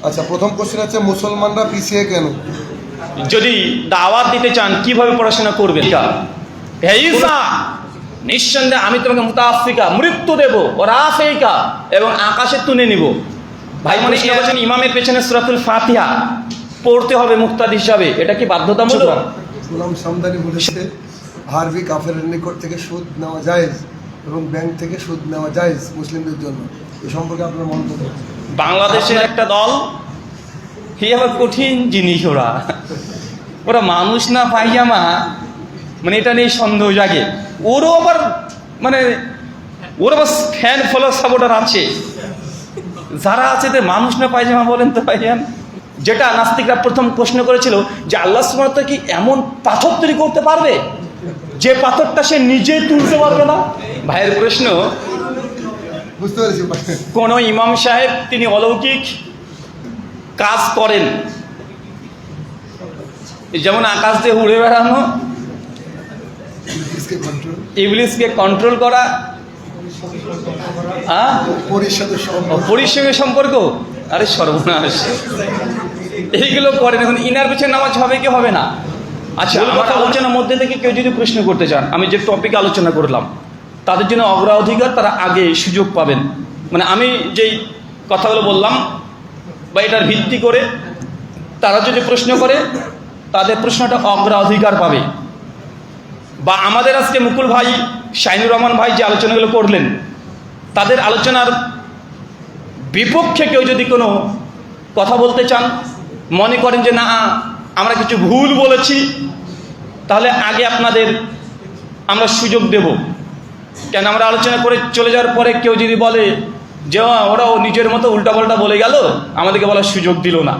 আচ্ছা, প্রথম কোশ্চেন হচ্ছে মুসলমানরা পিছিয়ে কেন? যদি দাওয়াত দিতে চান কিভাবে পড়াশোনা করবেন? হে ঈসা, নিঃসন্দেহে আমি তোমাকে মুতাফিকা মৃত্যু দেব ও রাফিকা এবং আকাশে তুলে নিব। ভাই মানে ইমামের পেছনে সূরাতুল ফাতিহা পড়তে হবে মুক্তাদি হিসাবে, এটা কি বাধ্যতামূলক? গোলাম সামদানি বলেছে হারবি কাফেরের নিকট থেকে সুদ নেওয়া জায়েজ এবং ব্যাংক থেকে সুদ নেওয়া জায়েজ মুসলিমদের জন্য। এ সম্পর্কে আপনার মন্তব্য? বাংলাদেশের একটা দল আবার কঠিন জিনিস, ওরা মানুষ না পায়জামা, মানে এটা নিয়ে সন্দেহ জাগে। ওরও আবার ওর আবার ফ্যান ফলোয়ার সাপোর্টার আছে, যারা আছে যে মানুষ না পায়জামা বলেন তো ভাইজান। যেটা নাস্তিকরা প্রথম প্রশ্ন করেছিল যে আল্লাহ সুবহানাহু ওয়া তাআলা কি এমন পাথর তৈরি করতে পারবে যে পাথরটা সে নিজে তুলতে পারবে না? ভাইয়ের প্রশ্ন, বুঝতে পেরেছি। কোন ইমাম সাহেব তিনি অলৌকিক কাজ করেন, যেমন আকাশ দিয়ে উড়ে বেড়ানো, ইবলিসকে কন্ট্রোল করা, পরির সঙ্গে সম্পর্ক, আরে সর্বনাশ, এইগুলো করেন। এখন ইনার পিছনে নামাজ হবে কি হবে না? আচ্ছা, আমার আলোচনার মধ্যে থেকে কেউ যদি প্রশ্ন করতে চান, আমি যে টপিকে আলোচনা করলাম তাদের জন্য অগ্রাধিকার, তারা আগে সুযোগ পাবেন। মানে আমি যেই কথাগুলো বললাম বা এটার ভিত্তি করে তারা যদি প্রশ্ন করে তাদের প্রশ্নটা অগ্রাধিকার পাবে। বা আমাদের আজকে মুকুল ভাই, শাইনুর রহমান ভাই যে আলোচনাগুলো করলেন, তাদের আলোচনার বিপক্ষে কেউ যদি কোনো কথা বলতে চান, মনে করেন যে না আমরা কিছু ভুল বলেছি, তাহলে আগে আপনাদের আমরা সুযোগ দেব। কেন আমরা আলোচনা করে চলে যাওয়ার পরে কেউ যদি বলে যে ওরাও নিজের মতো উল্টাপাল্টা বলে গেল, আমাদেরকে বলার সুযোগ দিল না,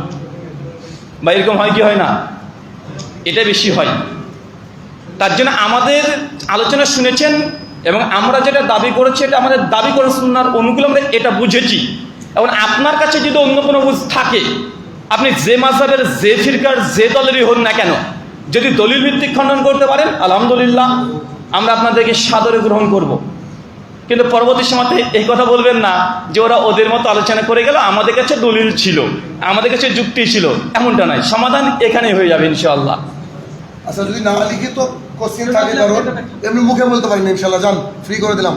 বা এরকম হয় কি হয় না? এটা বেশি হয়। তার জন্য আমাদের আলোচনা শুনেছেন এবং আমরা যেটা দাবি করেছি এটা আমাদের দাবি করে সুন্নাহর অনুকূলে আমরা এটা বুঝেছি। এবং আপনার কাছে যদি অন্য কোনো বুঝ থাকে, আপনি যে মাযহাবের, যে ফিরকার, যে দলেরই হন না কেন, যদি দলিল ভিত্তিক খণ্ডন করতে পারেন আলহামদুলিল্লাহ, আমরা আপনাদেরকে সাদরে গ্রহণ করব। কিন্তু পরবর্তী সময়তে এই কথা বলবেন না যে ওরা ওদের মতো আলোচনা করে গেল, আমাদের কাছে দলিল ছিল, আমাদের কাছে যুক্তি ছিল, এমনটা নয়। সমাধান এখানেই হয়ে যাবে ইনশাআল্লাহ। আচ্ছা, যদি না লিখিত কোশ্চেন থাকে, ধরুন এমনি মুখে বলতে পারেন ইনশাআল্লাহ, যান ফ্রি করে দিলাম,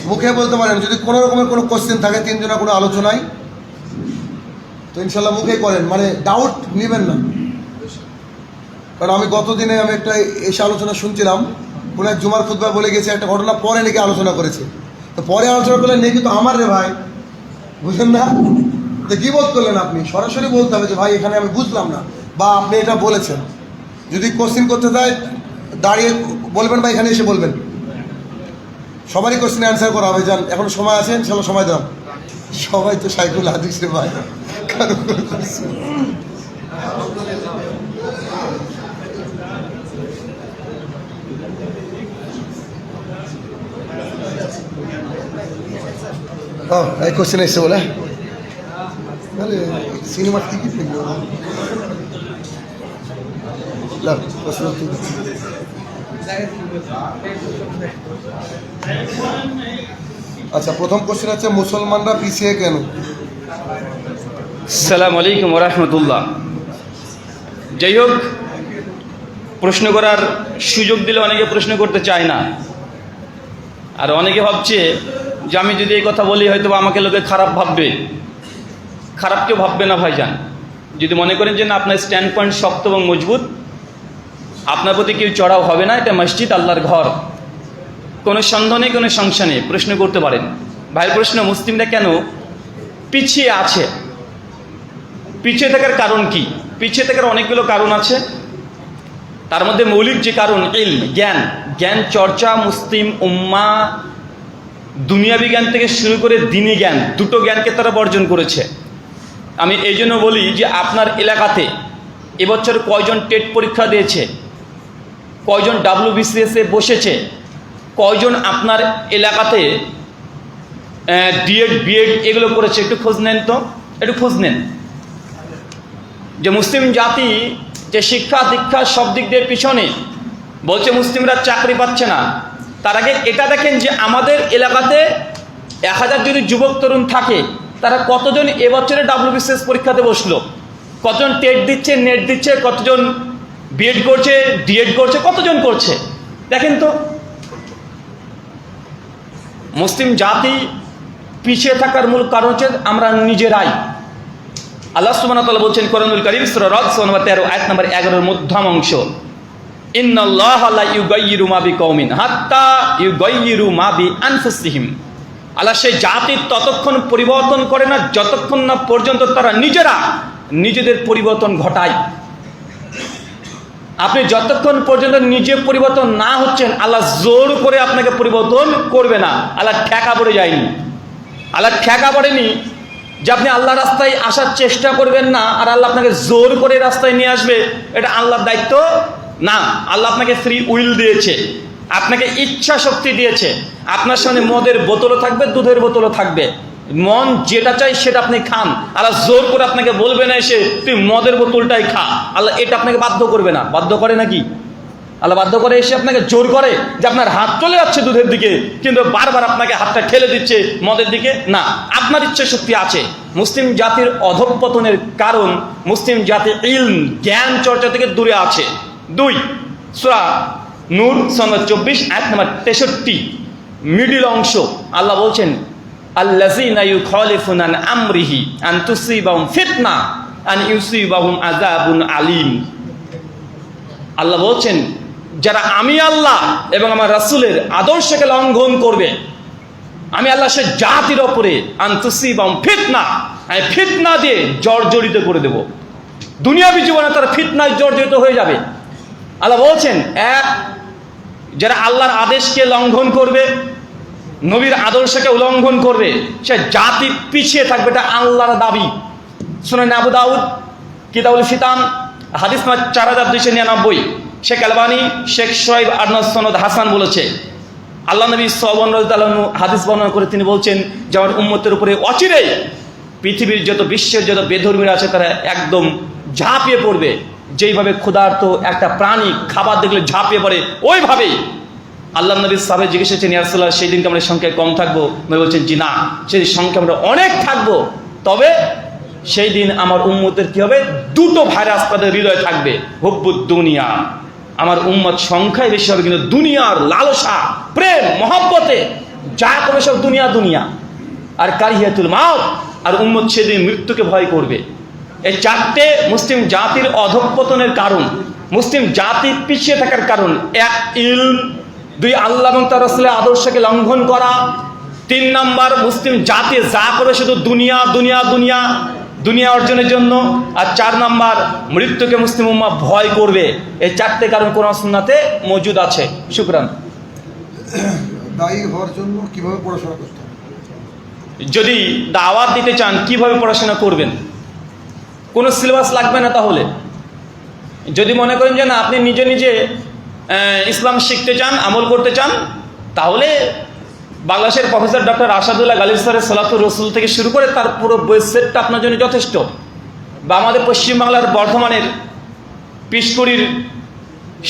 মুখে বলতে পারেন। যদি কোনো রকমের কোনো কোশ্চেন থাকে তিনজনের কোনো আলোচনায়, তো ইনশাআল্লাহ মুখে করেন, মানে ডাউট নেবেন না। কারণ আমি গতদিনে আমি একটা এসে আলোচনা শুনছিলাম, কোনো এক জুমার খুতবা বলে গেছে একটা ঘটনা, পরে নাকি আলোচনা করেছে। তো পরে আলোচনা করলেন নাকি তো আমার রে ভাই, বুঝলেন না? তো কি বোধ করলেন আপনি? সরাসরি বলতে হবে যে ভাই এখানে আমি বুঝলাম না, বা আপনি এটা বলেছেন। যদি কোশ্চেন করতে চায় দাঁড়িয়ে বলবেন বা এখানে এসে বলবেন, সবারই কোশ্চেনে অ্যান্সার করা হবে। যান, এখন সময় আছে, ইনশাল্লাহ সময় দাও। সবাই তো সাইকুল হাদিস রে ভাই, কারো কোনো কোশ্চেন। এই কোশ্চেন এসছে বলে তাহলে সিনেমার টিকিট দেখবো। আচ্ছা, প্রথম কোশ্চেন হচ্ছে মুসলমানরা পিছিয়ে কেন? আসসালামু আলাইকুম ওয়া রাহমাতুল্লাহ। যাই হোক, প্রশ্ন করার সুযোগ দিলে অনেকে প্রশ্ন করতে চায় না, আর অনেকে ভাবছে যে আমি যদি এই কথা বলি হয়তো আমাকে লোকে খারাপ ভাববে। খারাপ কেউ ভাববে না ভাইজান। যদি মনে করেন যে না আপনার স্ট্যান্ড পয়েন্ট শক্ত এবং মজবুত, আপনার প্রতি কেউ চড়াও হবে না, এটা মসজিদ, আল্লাহর ঘর, কোনো সন্দেহ নেই, কোনো সংশয় নেই, প্রশ্ন করতে পারেন। ভাইয়ের প্রশ্ন, মুসলিমরা কেন পিছিয়ে আছে? পিছিয়ে থাকার কারণ কি? পিছিয়ে থাকার অনেকগুলো কারণ আছে। তার মধ্যে মৌলিক যে কারণ, ইলম, জ্ঞান, জ্ঞান চর্চা মুসলিম উম্মাহ দুনিয়াবি জ্ঞান থেকে শুরু করে দ্বীনি জ্ঞান, দুটো জ্ঞানকে তারা বর্জন করেছে। আমি এই জন্য বলি যে আপনার এলাকাতে এবছর কয়জন টেট পরীক্ষা দিয়েছে, কয়জন WBCS এ বসেছে, কয়জন আপনার এলাকাতে ডিএড বিএড এগুলো করেছে, একটু খোঁজ নেন তো, একটু খোঁজ নেন। যে মুসলিম জাতি যে শিক্ষা দীক্ষা সব দিক দিয়ে পিছনে, বলছে মুসলিমরা চাকরি পাচ্ছে না, তার আগে এটা দেখেন যে আমাদের এলাকাতে 1000 যদি যুবক তরুণ থাকে তারা কতজন এবছরে WBCS পরীক্ষাতে বসলো, কতজন টেট দিচ্ছে, নেট দিচ্ছে, কতজন বিএড করছে, ডিএড করছে, কতজন করছে দেখেন তো। মুসলিম জাতি পিছিয়ে থাকার মূল কারণ হচ্ছে আমরা নিজেরাই। আল্লাহ সুবহানাহু ওয়া তাআলা বলছেন কোরআনুল কারীম সূরা রাদ সূরা নম্বর 13 আয়াত নম্বর 11 এর মধ্যম অংশ, ইন্নাল্লাহা লা ইউগাইয়িরু মা বিকওমিন হাত্তা ইউগাইয়িরু মা বিআনফুসিহিম। আল্লাহ সেই জাতির ততক্ষণ পরিবর্তন করে না যতক্ষণ না পর্যন্ত তারা নিজেরা নিজেদের পরিবর্তন ঘটায়। আপনি যতক্ষণ পর্যন্ত নিজে পরিবর্তন না হচ্ছেন, আল্লাহ জোর করে আপনাকে পরিবর্তন করবে না। আল্লাহ ঠেকা পড়ে যায়নি, আল্লাহ ঠেকা পড়েনি যে আপনি আল্লাহ রাস্তায় আসার চেষ্টা করবেন না আর আল্লাহ আপনাকে জোর করে রাস্তায় নিয়ে আসবে, এটা আল্লাহর দায়িত্ব না। আল্লাহ আপনাকে ফ্রি উইল দিয়েছে, আপনাকে ইচ্ছা শক্তি দিয়েছে। আপনার সামনে মদের বোতলও থাকবে, দুধের বোতলও থাকবে, মন যেটা চাই সেটা আপনি খান। আল্লাহ জোর করে আপনাকে বলবে না এসে তুই মদের বোতলটাই খা, আল্লাহ এটা আপনাকে বাধ্য করবে না। বাধ্য করে নাকি? আল্লাহ বাধ্য করে এসে আপনাকে জোর করে যে আপনার হাত চলে যাচ্ছে দুধের দিকে কিন্তু বারবার আপনাকে হাতটা ঠেলে দিচ্ছে মদের দিকে, না, আপনার ইচ্ছা শক্তি আছে। মুসলিম জাতির অধঃপতনের কারণ মুসলিম জাতি ইলম জ্ঞান চর্চা থেকে দূরে আছে। 2 সূরা নূর সূরা 24 আয়াত নম্বর 63 মিডল অংশ আল্লাহ বলছেন আল্লাযীনা ইউখালিফুনা আন আমরিহি আন তুসিবাহুম ফিতনা আন ইউসিবাহুম আযাবুন আলীম। আল্লাহ বলছেন যারা আমি আল্লাহ এবং আমার রাসূলের আদর্শকে লঙ্ঘন করবে, আমি আল্লাহ সে জাতির ওপরে আন তুসিবাহুম ফিতনা, আমি ফিতনা দিয়ে জর্জরিত করে দেব। দুনিয়াবী জীবনে তারা ফিতনায় জর্জরিত হয়ে যাবে। আল্লাহ বলছেন এক, যারা আল্লাহর আদেশকে লঙ্ঘন করবে, নবীর আদর্শকে উল্লঙ্ঘন করবে, সে জাতি পিছিয়ে থাকবে, এটা আল্লাহর দাবি। সুনান আবু দাউদ কিতাবুল ফিতান হাদিস নম্বর 4299 শেখ আলবানী শেখ শোয়েব আরনাস সনদ হাসান বলেছে, আল্লাহ নবী সাল্লাল্লাহু হাদিস বর্ণনা করে তিনি বলছেন যে আমার উম্মতের উপরে অচিরেই পৃথিবীর যত বিশ্বের যত বেধর্মীরা আছে তারা একদম ঝাঁপিয়ে পড়বে। যেইভাবে ক্ষুধার্ত একটা প্রাণী খাবার দেখলে ঝাঁপিয়ে পড়ে, ওইভাবেই আল্লাহ নবী সাহাবে জিজ্ঞেস করেছেন ইয়া রাসূলুল্লাহ সেই দিনকে আমরা সংখ্যায় কম থাকবো? নবী বলছেন জি না, সেই সংখ্যা আমরা অনেক থাকবো, তবে সেই দিন আমার উম্মতের কি হবে, দুটো ভাইরাস তাদের হৃদয়ে থাকবে। হুব্বুদ দুনিয়া, আমার উম্মত সংখ্যায় বেশি হবে কিন্তু দুনিয়ার লালসা প্রেম মহব্বতে যা করবে সব দুনিয়া দুনিয়া, আর কারিহাতুল মাউত, আর উম্মত সেদিন মৃত্যুকে ভয় করবে। এই চারটে মুসলিম জাতির অধঃপতনের কারণ, মুসলিম জাতি পিছিয়ে থাকার কারণ। 1 ইলম, 2 আল্লাহ এবং তার রাসূলের আদর্শকে লঙ্ঘন করা, 3 নাম্বার মুসলিম জাতি যা করবে শুধু দুনিয়া দুনিয়া দুনিয়া দুনিয়া অর্জনের জন্য, আর 4 নাম্বার মৃত্যুকে মুসলিম উম্মাহ ভয় করবে। এই 4টে কারণ কোরআন সুন্নাতে মজুদ আছে। শুকরান। দায়ী হওয়ার জন্য কিভাবে পড়াশোনা করতে হবে? যদি দাওয়াত দিতে চান কিভাবে পড়াশোনা করবেন? কোনো সিলেবাস লাগবে না। তাহলে যদি মনে করেন যে না আপনি নিজে নিজে ইসলাম শিখতে চান, আমল করতে চান, তাহলে বাংলাদেশের প্রফেসর ডক্টর আসাদুল্লাহ গালিব স্যারের সালাতুর রসুল থেকে শুরু করে তার পুরো বইয়ের সেটটা আপনার জন্য যথেষ্ট। বা আমাদের পশ্চিমবাংলার বর্ধমানের পিসকুড়ির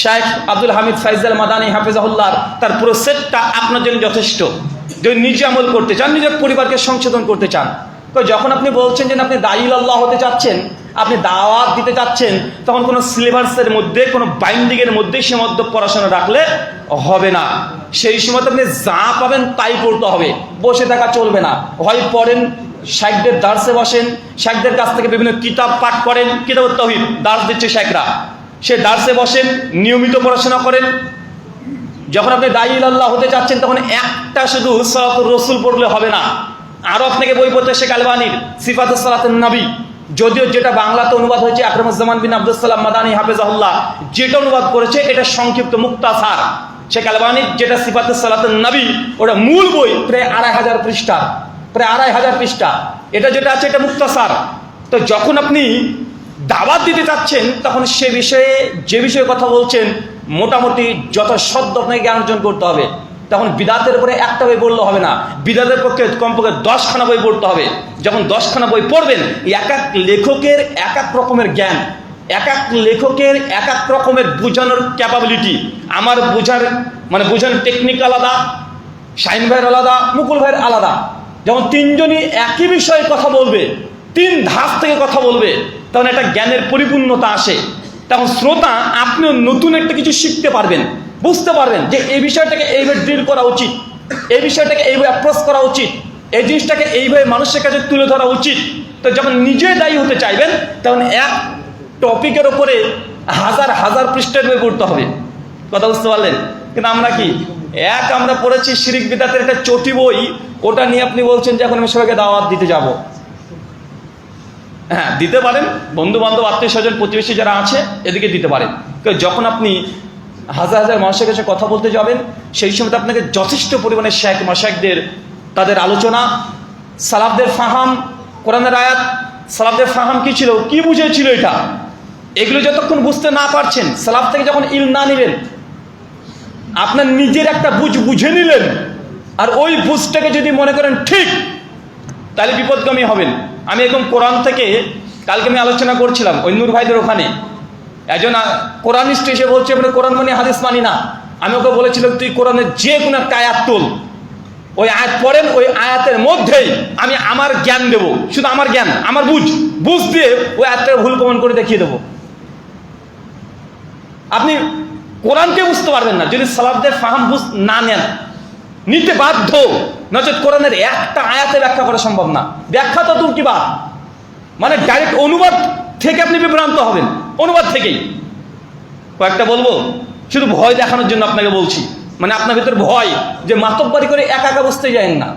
শেখ আব্দুল হামিদ ফাইজাল মাদানী হাফেজাহুল্লাহর তার পুরো সেটটা আপনার জন্য যথেষ্ট যদি নিজে আমল করতে চান, নিজের পরিবারকে সংশোধন করতে চান। তো যখন আপনি বলছেন যে আপনি দায়ী আল্লাহ হতে চাচ্ছেন, আপনি দাওয়াত দিতে চাচ্ছেন, তখন কোনো সিলেবাসের মধ্যে কোনো বাইন্ডিংয়ের মধ্যে সীমাবদ্ধ পড়াশোনা রাখলে হবে না। সেই সময় আপনি যা পাবেন তাই পড়তে হবে, বসে থাকা চলবে না। হয় পড়েন, শেখদের দার্সে বসেন, শেখদের কাছ থেকে বিভিন্ন কিতাব পাঠ করেন, কিতাবুত তাওহীদ দার্স দিচ্ছে শেখরা, সে দার্সে বসেন, নিয়মিত পড়াশোনা করেন। যখন আপনি দায়ী আল্লাহ হতে চাচ্ছেন তখন একটা শুধু সালাতুর রসুল পড়লে হবে না, আরও আপনাকে বই পড়তে শেখ আলবানীর সিফাতুস সালাতুন নবী, যদিও যেটা বাংলাতে অনুবাদ হয়েছে আকরামুজ্জামান বিন আব্দুস সালাম মাদানী হাফেজাহুল্লাহ যেটা অনুবাদ করেছে এটা সংক্ষিপ্ত মুক্তাসার। শেখ আলবানীর যেটা সিফাতুস সালাতুন নবী ওটা মূল বই প্রায় 2500 পৃষ্ঠা, প্রায় 2500 পৃষ্ঠা। এটা যেটা আছে এটা মুক্তাসার। তো যখন আপনি দাওয়াত দিতে চাচ্ছেন তখন সে বিষয়ে যে বিষয়ে কথা বলছেন মোটামুটি যথাসাধ্য আপনাকে জ্ঞান অর্জন করতে হবে। তখন বিদাতের উপরে একটা বই পড়লে হবে না, বিদাতের পক্ষে কমপক্ষে 10খানা বই পড়তে হবে। যখন 10খানা বই পড়বেন, এক এক লেখকের এক এক রকমের জ্ঞান, এক এক লেখকের এক এক রকমের বোঝানোর ক্যাপাবিলিটি। আমার বোঝানোর টেকনিক আলাদা, শাহিন ভাইয়ের আলাদা, মুকুল ভাইয়ের আলাদা। যখন তিনজনই একই বিষয়ে কথা বলবে, তিন ধাপ থেকে কথা বলবে, তখন একটা জ্ঞানের পরিপূর্ণতা আসে। তখন শ্রোতা আপনিও নতুন একটা কিছু শিখতে পারবেন, বুঝতে পারবেন যে এই বিষয়টাকে এইভাবে ডিল করা উচিত, এই বিষয়টাকে এইভাবে অ্যাপ্রোচ করা উচিত, এই জিনিসটাকে এইভাবে মানুষের কাছে তুলে ধরা উচিত। তো যখন নিজে দায়ী হতে চাইবেন, তখন এক টপিকের ওপরে হাজার হাজার পৃষ্ঠার বই পড়তে হবে। কথা বুঝতে পারলেন? কিন্তু আমরা কি আমরা পড়েছি শিরিক বিদআতের একটা চটি বই, ওটা নিয়ে আপনি বলছেন যে এখন আমি সবাইকে দাওয়াত দিতে যাব। হ্যাঁ, দিতে পারেন, বন্ধু বান্ধব আত্মীয় স্বজন প্রতিবেশী যারা আছে এদিকে দিতে পারেন। কিন্তু যখন আপনি হাজার হাজার মানুষের কাছে কথা বলতে যাবেন, সেই সময় আপনাকে যথেষ্ট পরিমাণে শেখ মাশায়েখদের তাদের আলোচনা, সালাফদের ফাহাম, কোরআনের আয়াত, সালাফদের ফাহাম কি ছিল, কি বুঝেছিল এটা, এগুলো যতক্ষণ বুঝতে না পারছেন, সালাফ থেকে যখন ইলম না নেবেন, আপনার নিজের একটা বুঝে নিলেন, আর ওই বুঝটাকে যদি মনে করেন ঠিক, তাহলে বিপদগামী হবেন। আমি এরকম কোরআন থেকে কালকে আমি আলোচনা করছিলাম ওই নূর ভাইদের ওখানে, একজন কোরআনিস্ট এসে বলছে আমরা কোরআন মানি, হাদিস মানি না। আমি ওকে বলেছিলাম তুই কোরআনের যে কোনো একটা আয়াত তোল, ওই আয়াত পড়েন, ওই আয়াতের মধ্যেই আমি আমার জ্ঞান দেবো, শুধু আমার জ্ঞান, আমার বুঝ দিয়ে ওই আয়াতটাকে ভুল প্রমাণ করে দেখিয়ে দেবো। আপনি কোরআনকে বুঝতে পারবেন না যদি সালাফদের ফাহাম না নেন, নিতে বাধ্য, নচেত কোরআনের একটা আয়াতে ব্যাখ্যা করা সম্ভব না। ব্যাখ্যা তো দূর কি বা, মানে ডাইরেক্ট অনুবাদ থেকে আপনি বিভ্রান্ত হবেন, অনুবাদ থেকেই। কয়েকটা বলবো, শুধু ভয় দেখানোর জন্য আপনাকে বলছি, মানে আপনার ভিতর ভয় যে মাতব্বরি করে একা একা বুঝতে যাবেন না,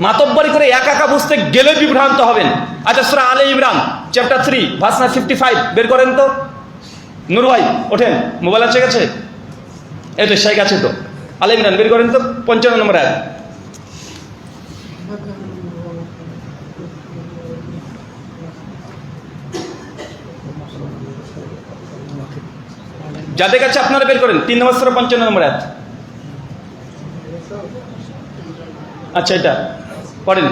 মাতব্বরি করে একা একা বুঝতে গেলে বিভ্রান্ত হবেন। আচ্ছা, সূরা আলে ইমরান চ্যাপ্টার 3 ভার্স 55 বের করেন তো। নূর ভাই ওঠেন, মোবাইল আছে গেছে, এই তো শেখ আছে তো, আলে ইমরান বের করেন তো, 55 নম্বর আয়াত। যাদের কাছে আপনারা বের করেন, 3 নম্বর সূরা 55 নম্বর আয়াত। আচ্ছা, এটা পড়েন।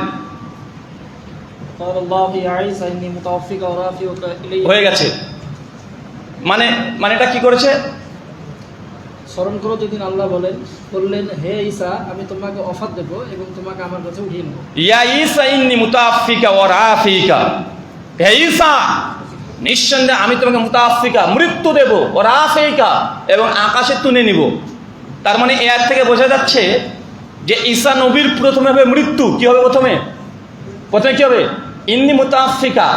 হয়ে গেছে, মানে এটা কি করেছে? স্মরণ করো যেদিন আল্লাহ বললেন হে ঈসা, আমি তোমাকে অফার দেব এবং তোমাকে আমার কাছে উঠিয়ে নেব। ইয়া ঈসা ইন্নী মুতাআফফিকা ওয়া রাফিকা, হে ঈসা নিঃসন্দেহে আমি তোমাকে মুতাআফফিকা মৃত্যু দেব, ওয়া রাফিকা এবং আকাশে তুলে নিব। তার মানে এর থেকে বোঝা যাচ্ছে যে ঈসা নবীর প্রথমে হবে মৃত্যু। কি হবে প্রথমে কি হবে? ইন্নী মুতাআফফিকা,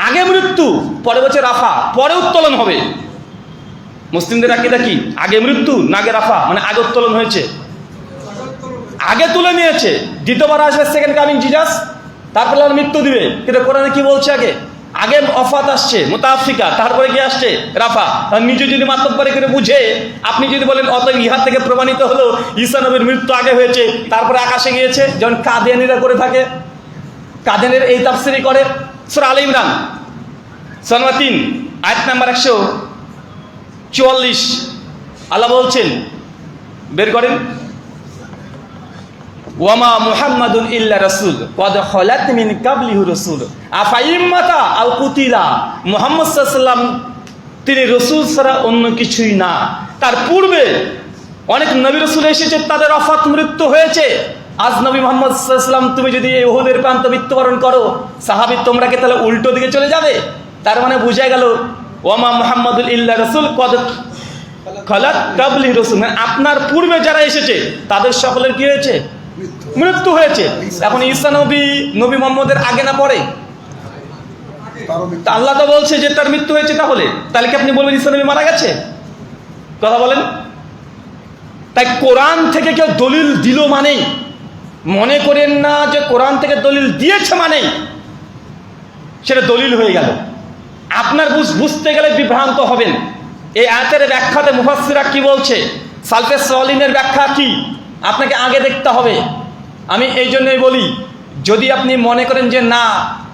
আগে মৃত্যু, পরে বছর রাফা, পরে উত্তোলন হবে। মুসলিমদের আকীদা কি? আগে মৃত্যু না আগে রাফা, মানে আগে উত্তোলন হয়েছে, আগে তুলে নিয়েছে, দ্বিতীয়বার আসবে সেকেন্ড কামিং জিজাস, তারপরে মৃত্যু দিবে। কিন্তু কোরআনে কি বলছে? আগে অফাত আসছে মুতাআফফিকা, তারপরে কি আসছে রাফা। নিজে যদি মাতব্বরি করে বুঝে আপনি যদি বলেন অতএব ইহা থেকে প্রমাণিত হলো ঈসা নবীর মৃত্যু আগে হয়েছে, তারপরে আকাশে গিয়েছে, যেমন কাদিয়ানীরা করে থাকে, কাদিয়ানীর এই তাফসীরই করে। সূরা আলে ইমরান সূরা 3 আয়াত নাম্বার 144 আল্লাহ বলছেন, বের করেন, ওয়ামা মুহাম্মাদুন ইল্লা রাসূল ক্বাদ খালাত মিন ক্বাবলিহি রাসূল আফা ইম্মাতা আও কুতিলা। মুহাম্মদ সাল্লাল্লাহু আলাইহি ওয়াসাল্লাম তিনি রাসূল ছাড়া অন্য কিছুই না, তার পূর্বে অনেক নবী রাসূল এসেছে, তাদের ওফাত মৃত্যু হয়েছে। আজ নবী মুহাম্মদ সাল্লাল্লাহু আলাইহি ওয়াসাল্লাম তুমি যদি এই উহুদের প্রান্তে মৃত্যুবরণ করো, সাহাবী তোমরা কি তাহলে উল্টো দিকে চলে যাবে? তার মানে বোঝা গেল ওয়ামা মুহাম্মাদুল ইল্লা রাসূল ক্বাদ খালাত ক্বাবলিহি রাসূল, আপনার পূর্বে যারা এসেছে তাদের সকলের কি হয়েছে? মৃত্যু হয়েছে। এখন ঈসা নবী মুহাম্মদের আগে না পরে? আল্লাহ তো বলছে যে তার মৃত্যু হয়েছে, তাহলে কি আপনি বলবেন ঈসা নবী মারা গেছে? কথা বলেন। তাই কোরআন থেকে কেউ দলিল দিল মানেই মনে করেন না যে কোরআন থেকে দলিল দিয়েছে মানেই সেটা দলিল হয়ে গেল। আপনার বুঝতে গেলে বিভ্রান্ত হবেন। এই আয়াতের ব্যাখ্যাতে মুফাসসিররা কি বলছে, সালফে সালিহিনের ব্যাখ্যা কি, আপনাকে আগে দেখতে হবে। আমি এই জন্যই বলি, যদি আপনি মনে করেন যে না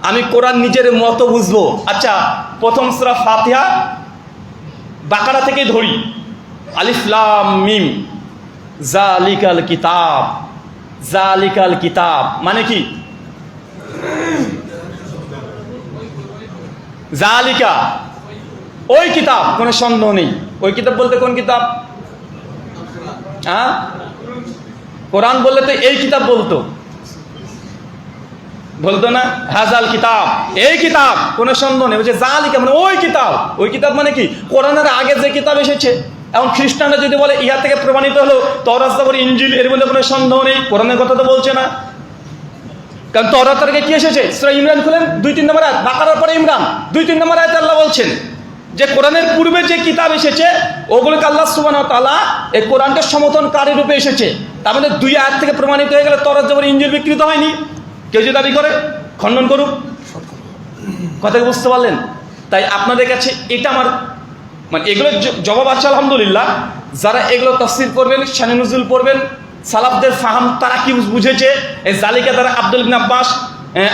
আমি কোরআন নিজের মতো বুঝবো, আচ্ছা প্রথম সূরা ফাতিহা বাকারা থেকে ধরি, আলিফ লাম মিম জালিকাল কিতাব, জালিকাল কিতাব মানে কি? জালিকা ওই কিতাব, কোনো সন্দেহ নেই। ওই কিতাব বলতে কোন কিতাব? কোরআন বললে তো এই কিতাব বলতো, বলতো না হাজাল কিতাব, এই কিতাব, কোনো সন্দেহ নেই। বলছে জালিকা মানে ওই কিতাব। ওই কিতাব মানে কি? কোরআনের আগে যে কিতাব এসেছে। এখন খ্রিস্টানরা যদি বলে ইহা থেকে প্রমাণিত হলো তওরাত জাবুর ইনজিল, এর মধ্যে কোনো সন্দেহ নেই, কোরআনের কথা তো বলছে না। কারণ তওরাত থেকে কি এসেছে? সূরা ইমরান খুলেন 2-3 নম্বর আয়াত, বাকারার পরে ইমরান 2-3 নম্বর আয়াতে আল্লাহ বলছেন যে কোরআনের পূর্বে যে কিতাব এসেছে ওগুলোকে আল্লাহ সুবহানাহু ওয়া তাআলা এই কোরআনকে সমর্থনকারী রূপে এসেছে। তার মানে 2 আয়াত থেকে প্রমাণিত হয়ে গেলে তওরাত জাবুর ইনজিল বিকৃত হয়নি। কেউ যদি দাবি করে খণ্ডন করুক। কথা বুঝতে পারলেন? তাই আপনাদের কাছে এটা আমার মানে এগুলো জবাব আছে আলহামদুলিল্লাহ। যারা এগুলো তাফসীর করবেন, শানে নুজুল পড়বেন, সালাফদের ফাহাম তারা কি বুঝেছে, এই জালিকা দ্বারা আব্দুল ইবনে আব্বাস,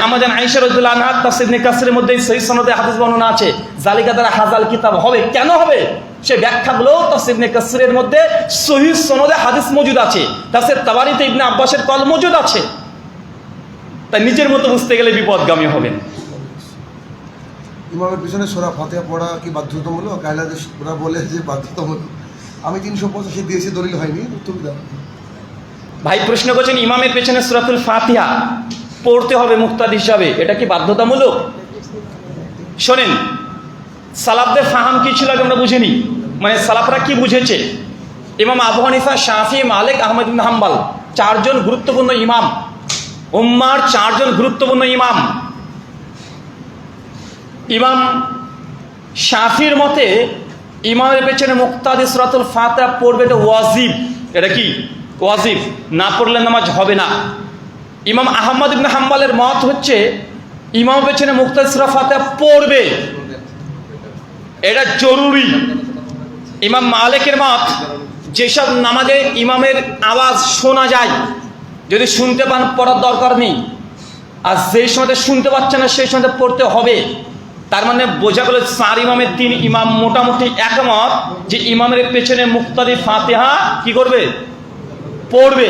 আমাদের আয়েশা রাদিয়াল্লাহু আনহা তাফসীর ইবনে কাসিরের মধ্যে সহিহ সনদে হাদিস বর্ণনা আছে জালিকা দ্বারা হাজাল কিতাব হবে। কেন হবে সে ব্যাখ্যাগুলো তাফসীর ইবনে কাসিরের মধ্যে সহিহ সনদে হাদিস মজুদ আছে। তাফসীর তাবারিতে ইবনে আব্বাসের কল মজুদ আছে। তাই নিজের মতো বুঝতে গেলে বিপদগামী হবেন। ইমামের পিছনে সূরা ফাতিহা পড়া কি বাধ্যতামূলক? কায়লাতে ওরা বলে যে বাধ্যতামূলক। আমি 385 দিয়েছি, দলিল হয়নি, উত্তর দাও। ভাই প্রশ্ন করছেন ইমামের পেছনে সূরাতুল ফাতিহা পড়তে হবে মুক্তাদি হিসাবে, এটা কি বাধ্যতামূলক? শোনেন, সালাফদের ফাহাম কি ছিল আগে আমরা বুঝিনি। মানে সালাফরা কি বুঝেছে? ইমাম আবু হানিফা, শাফি, মালিক, আহমদ ইবনে হাম্বল 4 জন গুরুত্বপূর্ণ ইমাম, উম্মার 4 জন গুরুত্বপূর্ণ ইমাম। ইমাম শাফির মতে ইমামের পেছনে মুক্তাদি সূরাতুল ফাতিহা পড়বে, এটা ওয়াজিব। এটা কি ওয়াজিব? না পড়লে নামাজ হবে না। ইমাম আহমদ ইবনে হাম্বলের মত হচ্ছে ইমামের পেছনে মুক্তাদি সূরা ফাতিহা পড়বে, এটা জরুরি। ইমাম মালিকের মত যেসব নামাজে ইমামের আওয়াজ শোনা যায়, যদি শুনতে পান পড়ার দরকার নেই, আর যেই সময়তে শুনতে পাচ্ছে না সেই সময়তে পড়তে হবে। তার মানে বোঝা গেল 4 ইমামের 3 ইমাম মোটামুটি একমত যে ইমামের পেছনে মুক্তাদি ফাতিহা কি করবে? পড়বে।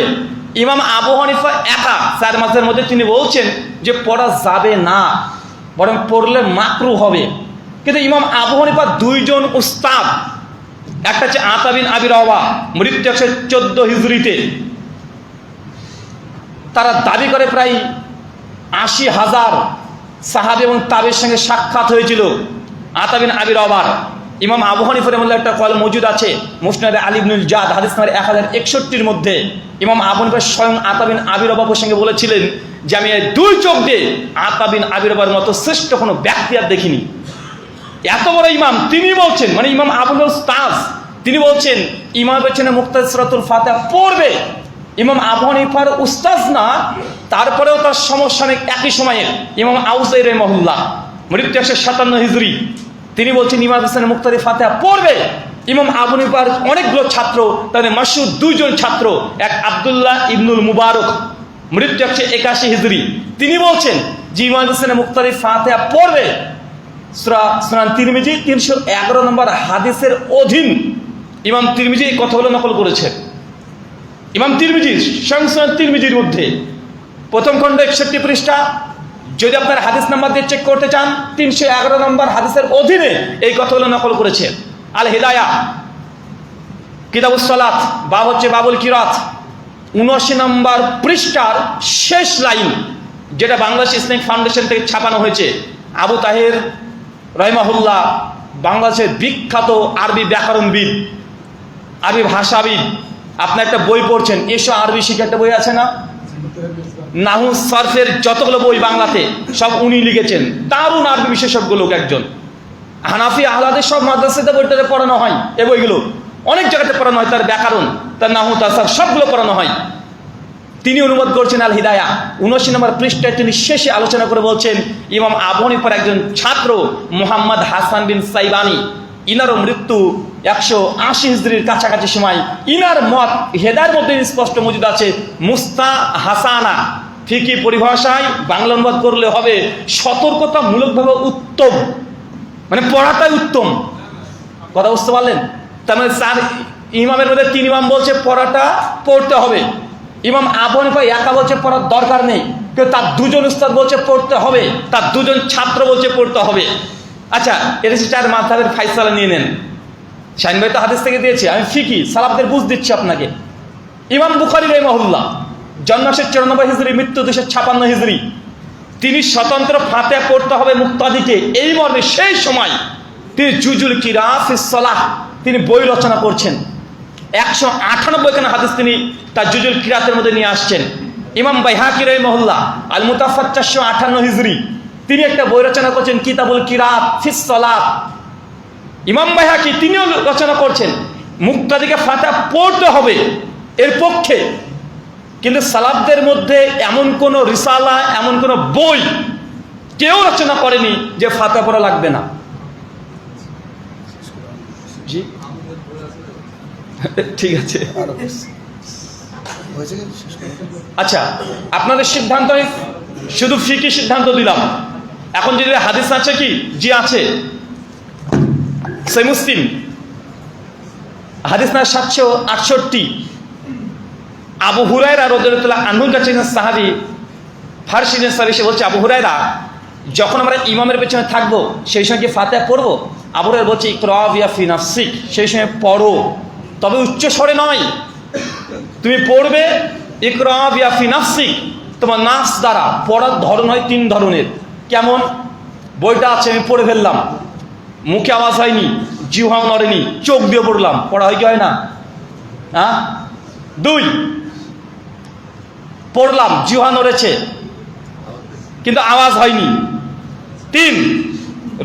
ইমাম আবু হানিফা একা 4 মাসের মধ্যে তিনি বলছেন যে পড়া যাবে না, বরং পড়লে মাকরু হবে। কিন্তু ইমাম আবু হানিফা 2 জন উস্তাদ, একটা হচ্ছে আতা বিন আবি রওয়া, মৃত্যু 114 হিজরিতে। তারা দাবি করে প্রায় 80,000 সাহাবী এবং তাবেঈর সঙ্গে সাক্ষাৎ হয়েছিল আতা বিন আবি রওয়ার। ইমাম আবু হানিফার মধ্যে একটা কল মজুদ আছে মুসনাদে আলী ইবনুল জাদ হাদিস নাম্বার 1061 মধ্যে। ইমাম আবু হানিফা স্বয়ং আতা বিন আবি রওয়ার প্রসঙ্গে বলেছিলেন যে আমি এই 2 চোখ দিয়ে আতা বিন আবি রওয়ার মতো শ্রেষ্ঠ কোনো ব্যক্তি আর দেখিনি। এত বড় ইমাম তিনি বলছেন, মানে ইমাম আবু হানিফা উস্তাদ, তিনি বলছেন ইমামের পেছনে মুক্তাদি সূরাতুল ফাতিহা পড়বে। ইমাম আবু হানিফার উস্তাদ না, তারপরেও তার সমসাময়িক একই সময়ে ইমাম আউজাই রাহিমাহুল্লাহ, মৃত্যু 157 হিজরি, তিনি বলছেন ইমামের পেছনে মুক্তাদি ফাতিহা পড়বে। ইমাম আবু হানিফার অনেকগুলো ছাত্র, তাদের মাশহুর 2 জন ছাত্র, এক আব্দুল্লাহ ইবনুল মুবারক, মৃত্যু 181 হিজরি, তিনি বলছেন যে ইমামের পেছনে মুক্তাদি ফাতিহা পড়বে। সুনান তিরমিজি 311 নম্বর হাদিসের অধীন ইমাম তিরমিজি এই কথাগুলো নকল করেছেন। ইমাম তিরমিজি সুনান তিরমিজির মধ্যে প্রথম খণ্ড 61 পৃষ্ঠা, যদি আপনার হাদিস নাম্বার দিয়ে চেক করতে চান 311 নম্বর হাদিসের অধীনে এই কথাগুলো নকল করেছে। আল হিদায়া কিতাবুস সালাত, বাব হচ্ছে বাবুল কিরাত, 79 নম্বর পৃষ্ঠার শেষ লাইন, যেটা বাংলাদেশ ইসলামিক ফাউন্ডেশন থেকে ছাপানো হয়েছে। আবু তাহের রাহিমাহুল্লাহ বাংলাদেশের বিখ্যাত আরবি ব্যাকরণবিদ, আরবি ভাষাবিদ। আপনি একটা বই পড়ছেন, এসো আরবি শিখে একটা বই আছে না, নাহু সরফের যতগুলো বই বাংলাতে সব উনি লিখেছেন। দারুণ আরবি বিশেষজ্ঞ লোক একজন। হানাফি আহলাদের সব মাদ্রাসাতে বইটাতে পড়ানো হয়, এই বইগুলো অনেক জায়গাতে পড়ানো হয়, তার ব্যাকরণ, তার নাহু, তাসার সবগুলো পড়ানো হয়। তিনি অনুবাদ করছেন আল হিদায়া, 79 নম্বর পৃষ্ঠায় তিনি শেষে আলোচনা করে বলছেন ইমাম আবু হানিফার একজন ছাত্র মুহাম্মদ হাসান বিন সাইবানি, ইনারও মৃত্যু 180 হিজরির কাছাকাছি সময়। ইনার মত হেদায়ের মধ্যে স্পষ্ট মজুদ আছে মুস্তা হাসানা, ফিকি পরিভাষায় বাংলা অনুবাদ করলে হবে সতর্কতামূলকভাবে উত্তম, মানে পড়াটাই উত্তম। কথা বুঝতে পারলেন? তার মানে 4 ইমামের মধ্যে 3 ইমাম বলছে পড়াটা পড়তে হবে। ইমাম আবু হানিফা একা বলছে পড়ার দরকার নেই, কিন্তু তার 2 জন উস্তাদ বলছে পড়তে হবে, তার 2 জন ছাত্র বলছে পড়তে হবে। আচ্ছা, এটা হচ্ছে 4 মাযহাবের ফায়সালা নিয়ে নেন। শাহিন ভাই তো হাদিস থেকে দিয়েছে, আমি ফিকি সালাফদের বুঝ দিচ্ছি আপনাকে। ইমাম বুখারী রাহিমাহুল্লাহ জন্ম 94 হিজরি, মৃত্যু 256 হিজরি, তিনি স্বতন্ত্র ফাতিহা পড়তে হবে মুক্তাদিকে, এই মর্মে সেই সময় তিনি জুজুল কিরাত ফিস সালাহ তিনি বই রচনা করছেন। 198 খানা হাদিস তিনি তার জুজুল কিরাতের মধ্যে নিয়ে আসছেন। ইমাম বাইহাকি রাহিমাহুল্লাহ আল মুতাফাত 458 হিজরি তিনি একটা বই রচনা করছেন কিতাবুল কিরাত ফিস সালাত। ইমাম বাইহাকি তিনিও রচনা করছেন মুক্তাদিকে ফাতিহা পড়তে হবে এর পক্ষে, কিন্তু সালাফদের মধ্যে এমন কোন রিসালা এমন কোন বই কেউ রচনা করেনি যে ফাতিহা পড়া লাগবে না। জি ঠিক আছে, আরো হয়েছে কি? শেষ করে দেব? আচ্ছা আপনাদের সিদ্ধান্ত শুধু ফিকি সিদ্ধান্ত দিলাম। এখন যদি হাদিস আছে কি? জি আছে, সহিহ মুসলিম হাদিস না 768 আবু হুরায়রা রাদিয়াল্লাহু আনহুর কাছে সাহাবী ফারসি সাহাবী সে বলছে, আবু হুরায়রা যখন আমরা ইমামের পেছনে থাকবো সেই সময় কি ফাতিহা পড়বো? আবু হুরায়রা বলছে ইকরা বিয়া ফি নাফসিক, সেই সময় পড়ো, তবে উচ্চ স্বরে নয়, তুমি পড়বে ইকরা বিয়া ফি নাফসিক, তোমার নাফস দ্বারা। পড়ার ধরন হয় 3 ধরনের। কেমন? বইটা আছে আমি পড়ে ফেললাম, মুখে আওয়াজ হয়নি, জিহ্বা নড়েনি, চোখ দিয়ে পড়লাম, পড়া হয় কি হয় না? হ্যাঁ। 2 পড়লাম জিহ্বা নড়েছে কিন্তু আওয়াজ হয়নি। 3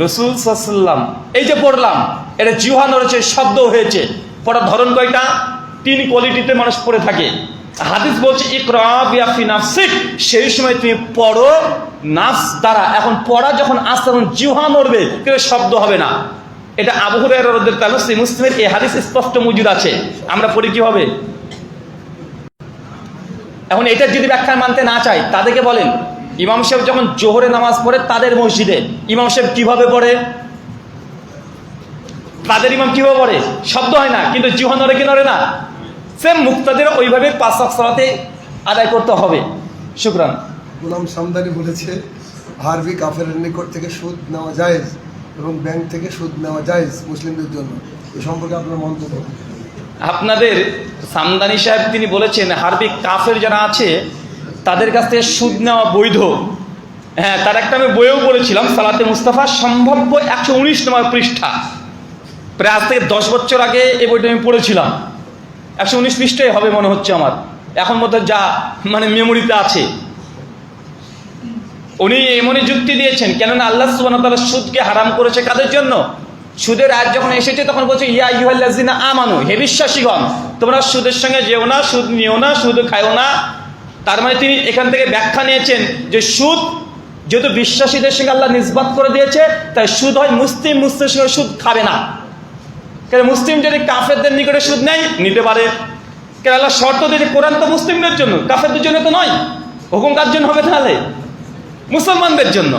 রাসূল সাল্লাল্লাহু আলাইহি ওয়াসাল্লাম এই যে পড়লাম এটা জিহ্বা নড়েছে, শব্দ হয়েছে। পড়ার ধরন কয়টা? 3 কোয়ালিটিতে মানুষ পড়ে থাকে। হাদিস বলছে ইকরা বিয়া ফি নাফসিক, সেই সময় তুমি পড়ো নাফস দ্বারা। এখন পড়া যখন আসতে তখন জিহ্বা নড়বে কিন্তু শব্দ হবে না। এটা আবু হুরায়রা রাদিয়াল্লাহু আনহু সহিহ মুসলিমের এই হাদিস স্পষ্ট মজুদ আছে। আমরা পড়ি কি হবে? এখন এটা যদি ব্যাখ্যা মানতে না চাই তাদেরকে বলেন ইমাম সাহেব যখন জোহরে নামাজ পড়ে তাদের মসজিদে ইমাম সাহেব কিভাবে পড়ে? তাদের ইমাম কিভাবে পড়ে? শব্দ হয় না কিন্তু জিহ্বা নড়ে কি নড়ে না? সেম মুক্তাদের ওইভাবে 5 ওয়াক্ত সালাতে আদায় করতে হবে। শুকরান। গোলাম সামদানি বলেছে হারবি কাফেরের নিকট থেকে সুদ নেওয়া জায়েজ এবং ব্যাংক থেকে সুদ নেওয়া জায়েজ মুসলিমদের জন্য, এ সম্পর্কে আপনার মন্তব্য? আপনাদের সামদানি সাহেব তিনি বলেছেন হারবি কাফের যারা আছে তাদের কাছ থেকে সুদ নেওয়া বৈধ। হ্যাঁ, তার একটা আমি বইও পড়েছিলাম সালাতে মুস্তাফা, সম্ভাব্য 119 নম্বর পৃষ্ঠা। প্রায় আজ থেকে 10 বছর আগে এই বইটা আমি পড়েছিলাম। 119 পৃষ্ঠাই হবে মনে হচ্ছে আমার, এখন মধ্যে যা মানে মেমোরিতে আছে। উনি এমনই যুক্তি দিয়েছেন, কেননা আল্লাহ সুবহানাহু ওয়া তাআলা সুদকে হারাম করেছে কাদের জন্য? সুদের আয়াত যখন এসেছে তখন বলছে ইয়া আইয়ুহাল্লাযিনা আমানু, হে বিশ্বাসীগণ তোমরা সুদের সঙ্গে যেও না, সুদ নিও না, সুদ খায়ও না। তার মানে তিনি এখান থেকে ব্যাখ্যা নিয়েছেন যে সুদ যেহেতু বিশ্বাসীদের সঙ্গে আল্লাহ নিসবত করে দিয়েছে তাই সুদ হয় মুসলিমের সঙ্গে সুদ খাবে না। কারণ মুসলিম যদি কাফেরদের নিকটে সুদ নেয় নিতে পারে, কারণ আল্লাহ শর্ত দিয়েছে কোরআন তো মুসলিমদের জন্য, কাফেরদের জন্য তো নয়। হুকুম কার জন্য হবে তাহলে? মুসলমানদের জন্য।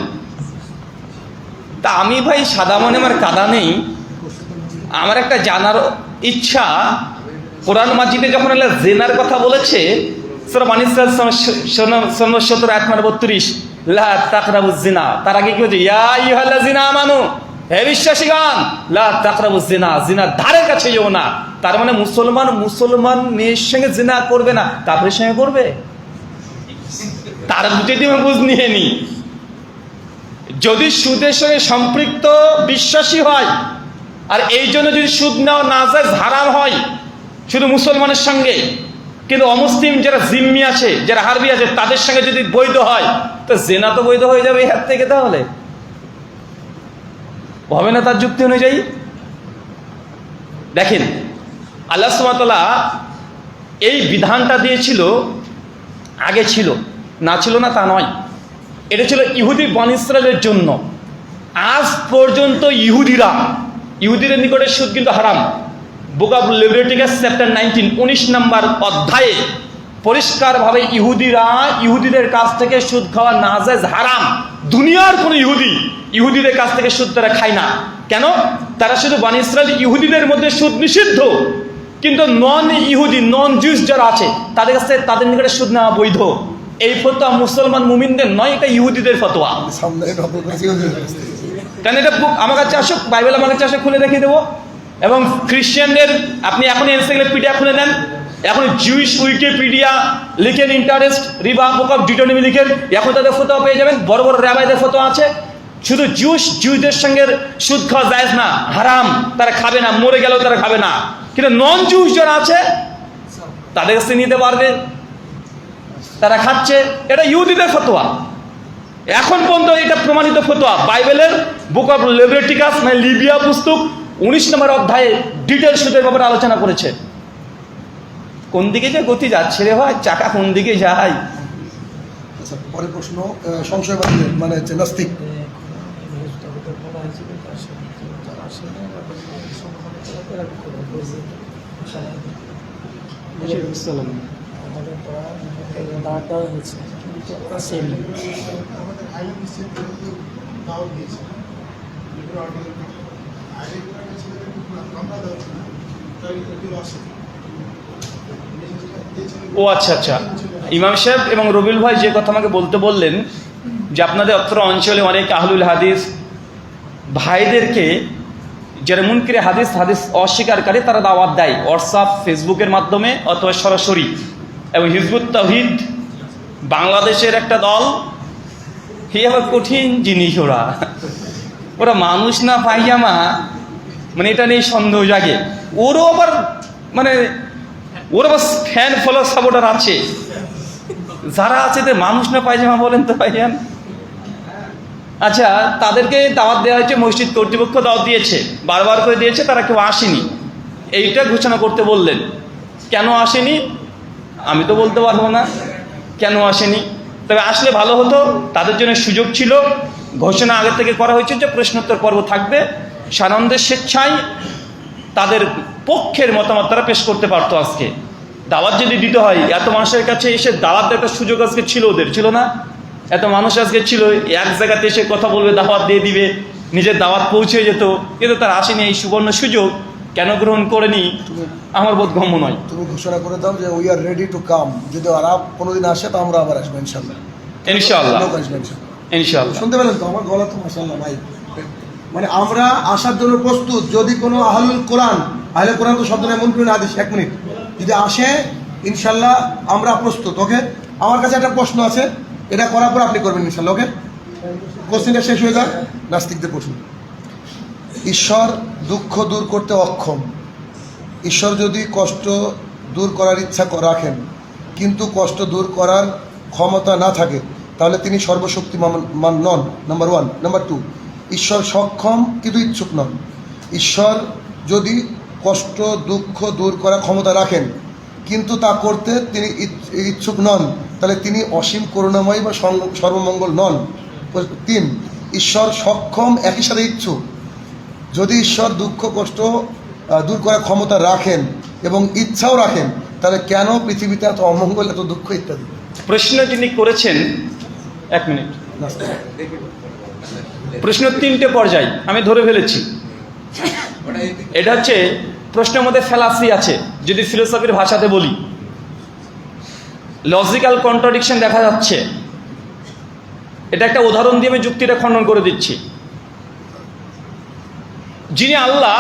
তা আমি ভাই সাদা মনে আমার কাদা নেই, আমার একটা জানার ইচ্ছা, কোরআন মাজিদে যখন আল্লাহ জেনার কথা বলেছে সূরা বানী ইসরাঈল 17 আয়াত 32 লা তাকরাবুজ জিনা, তার আগে কি হচ্ছে ইয়া আইয়ুহাল্লাযিনা আমানু, হে বিশ্বাসীগণ লা তাকরাবুজ জিনা, জিনার ধারের কাছে যেও না। তার মানে মুসলমান মেয়ের সঙ্গে জিনা করবে না, কাফেরের সঙ্গে করবে। তার যদি আমি বুঝ নিয়ে নি, যদি সুদের সঙ্গে সম্পৃক্ত বিশ্বাসী হয় আর এই জন্য যদি সুদ নেওয়া নাজায়েজ হারাম হয় শুধু মুসলমানের সঙ্গে, কিন্তু অমুসলিম যারা জিম্মি আছে যারা হারবি আছে তাদের সঙ্গে যদি বৈধ হয় তো জেনা তো বৈধ হয়ে যাবে এই হাত থেকে। তাহলে হবে না তার যুক্তি অনুযায়ী? দেখেন আল্লাহ সুবহানাহু ওয়া তাআলা এই বিধানটা দিয়েছিল, আগে ছিল না, ছিল না তা নয়, এটা ছিল ইহুদি বনী ইসরাইলের জন্য। আজ পর্যন্ত ইহুদিদের নিকটে সুদ কিন্তু হারাম। বুক অব লিভিটিকাস চ্যাপ্টার 19 নম্বর অধ্যায়ে পরিষ্কারভাবে ইহুদিদের কাছ থেকে সুদ খাওয়া নাজায়েজ হারাম। দুনিয়ার কোনো ইহুদিদের কাছ থেকে সুদ তারা খায় না। কেন? তারা শুধু বনী ইসরাইল ইহুদিদের মধ্যে সুদ নিষিদ্ধ, কিন্তু নন জুস যারা আছে তাদের কাছ থেকে তাদের নিকটে সুদ নেওয়া বৈধ। এই ফতোয়া মুসলমান মুমিনদের নয়, এটা ইহুদিদের ফতোয়া। কেন? এটা আমার কাছে আসুক, বাইবেল আমার কাছে আসুক, খুলে দেখিয়ে দেবো। এবং খ্রিস্টানদের আপনি এখন এনসাইক্লোপিডিয়া খুলে নেন, এখন জিউস উইকিপিডিয়া লিখেন, ইন্টারেস্ট রিবা বুক অফ ডিটোনমি লিখেন, এখন তাদের ফতোয়া পেয়ে যাবেন। বড় বড় র্যাবাইদের ফতোয়া আছে, শুধু জিউদের সঙ্গে সুদ খাওয়া জায়েজ না, হারাম, তারা খাবে না, মরে গেলেও তারা খাবে না। কিন্তু নন জিউস যারা আছে তাদের কাছে নিতে পারবে, তারা খাচ্ছে। এটা ইহুদিদের ফতোয়া, এখন পর্যন্ত এটা প্রমাণিত ফতোয়া। বাইবেলের বুক অফ লেভিটিকাস মানে লিবিয়া পুস্তক 19 নম্বর অধ্যায়ে ডিটেল সুদের ব্যাপারে আলোচনা করেছে। কোন দিকে যে গতি যাচ্ছে রে ভাই, চাকা কোন দিকে যায়? আচ্ছা, পরের প্রশ্ন সংশয়বাদীদের মানে হচ্ছে নাস্তিক। ও আচ্ছা আচ্ছা, ইমাম সাহেব এবং রবিউল ভাই যে কথা আমাকে বলতে বললেন যে আপনাদের অত্র অঞ্চলে অনেক আহলুল হাদিস ভাইদেরকে যারা মুনকিরে হাদিস অস্বীকারী তারা দাওয়াত দেয় হোয়াটসঅ্যাপ ফেসবুকের মাধ্যমে অথবা সরাসরি। এবং হিজবুত তাওহীদ বাংলাদেশের একটা দল, আবার কঠিন জিনিস। ওরা মানুষ না পাইজামা, মানে এটা নিয়ে সন্দেহ জাগে। ওরও আবার ফ্যান ফলো সাপোর্টার আছে, যারা আছে যে মানুষ না পায়জামা বলেন তো ভাইজান। আচ্ছা, তাদেরকে দাওয়াত দেওয়া হয়েছে, মসজিদ কর্তৃপক্ষ দাওয়াত দিয়েছে, বারবার করে দিয়েছে, তারা কেউ আসেনি। এইটা ঘোষণা করতে বললেন। কেন আসেনি আমি তো বলতে পারবো না কেন আসেনি, তবে আসলে ভালো হতো, তাদের জন্য সুযোগ ছিল। ঘোষণা আগে থেকে করা হয়েছে যে প্রশ্নোত্তর পর্ব থাকবে, সানন্দের স্বেচ্ছায় তাদের পক্ষের মতামত তারা পেশ করতে পারতো। আজকে দাওয়াত যদি দিতে হয়, এত মানুষের কাছে এসে দাওয়াত দেওয়ার একটা সুযোগ আজকে ছিল, ওদের ছিল না? এত মানুষ আজকে ছিল, এক জায়গাতে এসে কথা বলবে, দাওয়াত দিয়ে দিবে, নিজের দাওয়াত পৌঁছে যেত, কিন্তু তারা আসেনি। এই সুবর্ণ সুযোগ কেন গ্রহণ করেনি আমার বোধগম্য নয়। তুমি ঘোষণা করে দাও যে we are ready to come, যদি ওরা কোনোদিন আসে তো আমরা আবার আসবো ইনশাল্লাহ। ইনশাআল্লাহ ইনশাআল্লাহ। শুনতে পেলেন তো আমার গলা তো মাশাআল্লাহ ভাই, মানে আমরা আসার জন্য প্রস্তুত। যদি কোনো আহলুল কোরআন, আহলে কোরআন তো শব্দ এমন করে আদেশ, এক মিনিট, যদি আসে ইনশাল্লাহ আমরা প্রস্তুত। ওকে, আমার কাছে একটা প্রশ্ন আছে, এটা করার পর আপনি করবেন ইনশাল্লাহ। ওকে, কোশ্চেনটা শেষ হয়ে যাক। নাস্তিকদের প্রশ্ন, ঈশ্বর দুঃখ দূর করতে অক্ষম। ঈশ্বর যদি কষ্ট দূর করার ইচ্ছা রাখেন কিন্তু কষ্ট দূর করার ক্ষমতা না থাকে, তাহলে তিনি সর্বশক্তিমান নন, নাম্বার 1। নাম্বার 2, ঈশ্বর সক্ষম কিন্তু ইচ্ছুক নন। ঈশ্বর যদি কষ্ট দুঃখ দূর করার ক্ষমতা রাখেন কিন্তু তা করতে তিনি ইচ্ছুক নন, তাহলে তিনি অসীম করুণাময় বা সর্বমঙ্গল নন। 3, ঈশ্বর সক্ষম একই সাথে ইচ্ছুক। যদি ঈশ্বর দুঃখ কষ্ট দূর করার ক্ষমতা রাখেন এবং ইচ্ছাও রাখেন, তাহলে কেন পৃথিবীতে এত অমঙ্গল, এত দুঃখ ইত্যাদি? প্রশ্ন তিনি করেছেন, এক মিনিট, প্রশ্ন 3টে পর্যায় আমি ধরে ফেলেছি। এটা হচ্ছে প্রশ্নের মধ্যে ফ্যালাসি আছে, যদি ফিলোসফির ভাষাতে বলি, লজিক্যাল কন্ট্রাডিকশন দেখা যাচ্ছে। এটা একটা উদাহরণ দিয়ে আমি যুক্তিটা খণ্ডন করে দিচ্ছি। যিনি আল্লাহ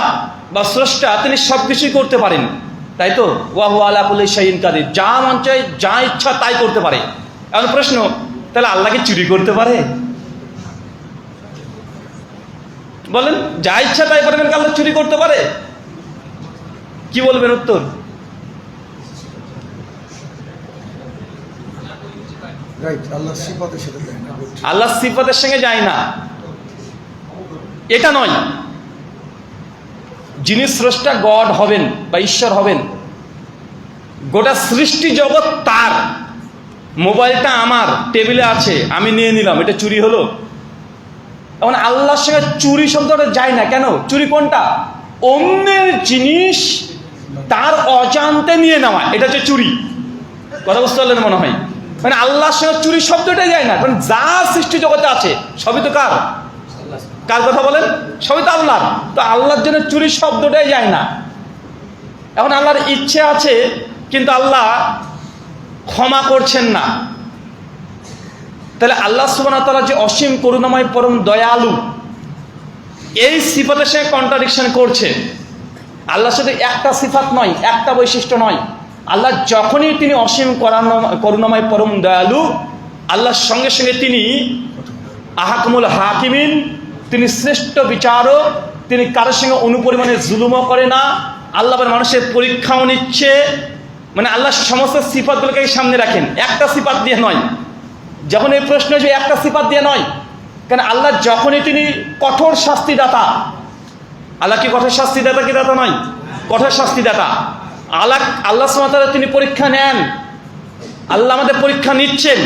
বা স্রষ্টা, তিনি সব কিছুই করতে পারেন, তাই তো? ওয়াহু আলা কুল্লি শাইইন কাদির, যা মন চায় যা ইচ্ছা তাই করতে পারে। এখন প্রশ্ন, তাহলে আল্লাহকে চুরি করতে পারে? বলেন, যা ইচ্ছা তাই পারবেন, আল্লাহ চুরি করতে পারে? কি বলবেন উত্তর? আল্লাহ সিফাতের সঙ্গে যায় না, এটা নয়। যিনি স্রষ্টা গড হবেন বা ঈশ্বর হবেন, গোটা সৃষ্টি জগৎ তার। মোবাইলটা আমার টেবিলে আছে, আমি নিয়ে নিলাম, এটা চুরি হলো? এখন আল্লাহর সঙ্গে চুরি শব্দটা যায় না। কেন? চুরি কোনটা? অন্যের জিনিস তার অজান্তে নিয়ে নেওয়া, এটা হচ্ছে চুরি। কথা বুঝতে পারলেন মনে হয়? মানে আল্লাহর সঙ্গে চুরি শব্দটাই যায় না, কারণ যা সৃষ্টি জগতে আছে সবই তো কার? কার কথা বলেন? সবই তো আল্লাহর। তো আল্লাহর জন্য চুরি শব্দটাই যায় না। এখন আল্লাহর ইচ্ছে আছে, কিন্তু আল্লাহ ক্ষমা করছেন না। তাহলে আল্লাহ সুবহানাহু ওয়া তাআলা যে অসীম করুণাময় পরম দয়ালু, এই সিফাতের সঙ্গে কন্ট্রাডিকশন করছে। আল্লাহর সাথে একটা সিফাত নয়, একটা বৈশিষ্ট্য নয়, আল্লাহ যখনই তিনি অসীম করুণাময় পরম দয়ালু, আল্লাহর সঙ্গে সঙ্গে তিনি আহকামুল হাকিমিন, তিনি শ্রেষ্ঠ বিচারক, তিনি কারোর সঙ্গে অনুপরিমাণে জুলুমও করে না, আল্লাহ মানুষের পরীক্ষাও নিচ্ছে। মানে আল্লাহ সমস্ত সিফাতগুলোকে সামনে রাখেন, একটা সিফাত দিয়ে নয়। যখন এই প্রশ্ন যে একটা সিফাত দিয়ে নয়, কেন আল্লাহ যখনই তিনি কঠোর শাস্তিদাতা, আল্লাহ কি কঠোর শাস্তিদাতা কি দাতা নয়? কঠোর শাস্তিদাতা। আল্লাহ সুবহানাহু ওয়া তাআলা তিনি পরীক্ষা নেন, আল্লাহ আমাদের পরীক্ষা নিচ্ছেন।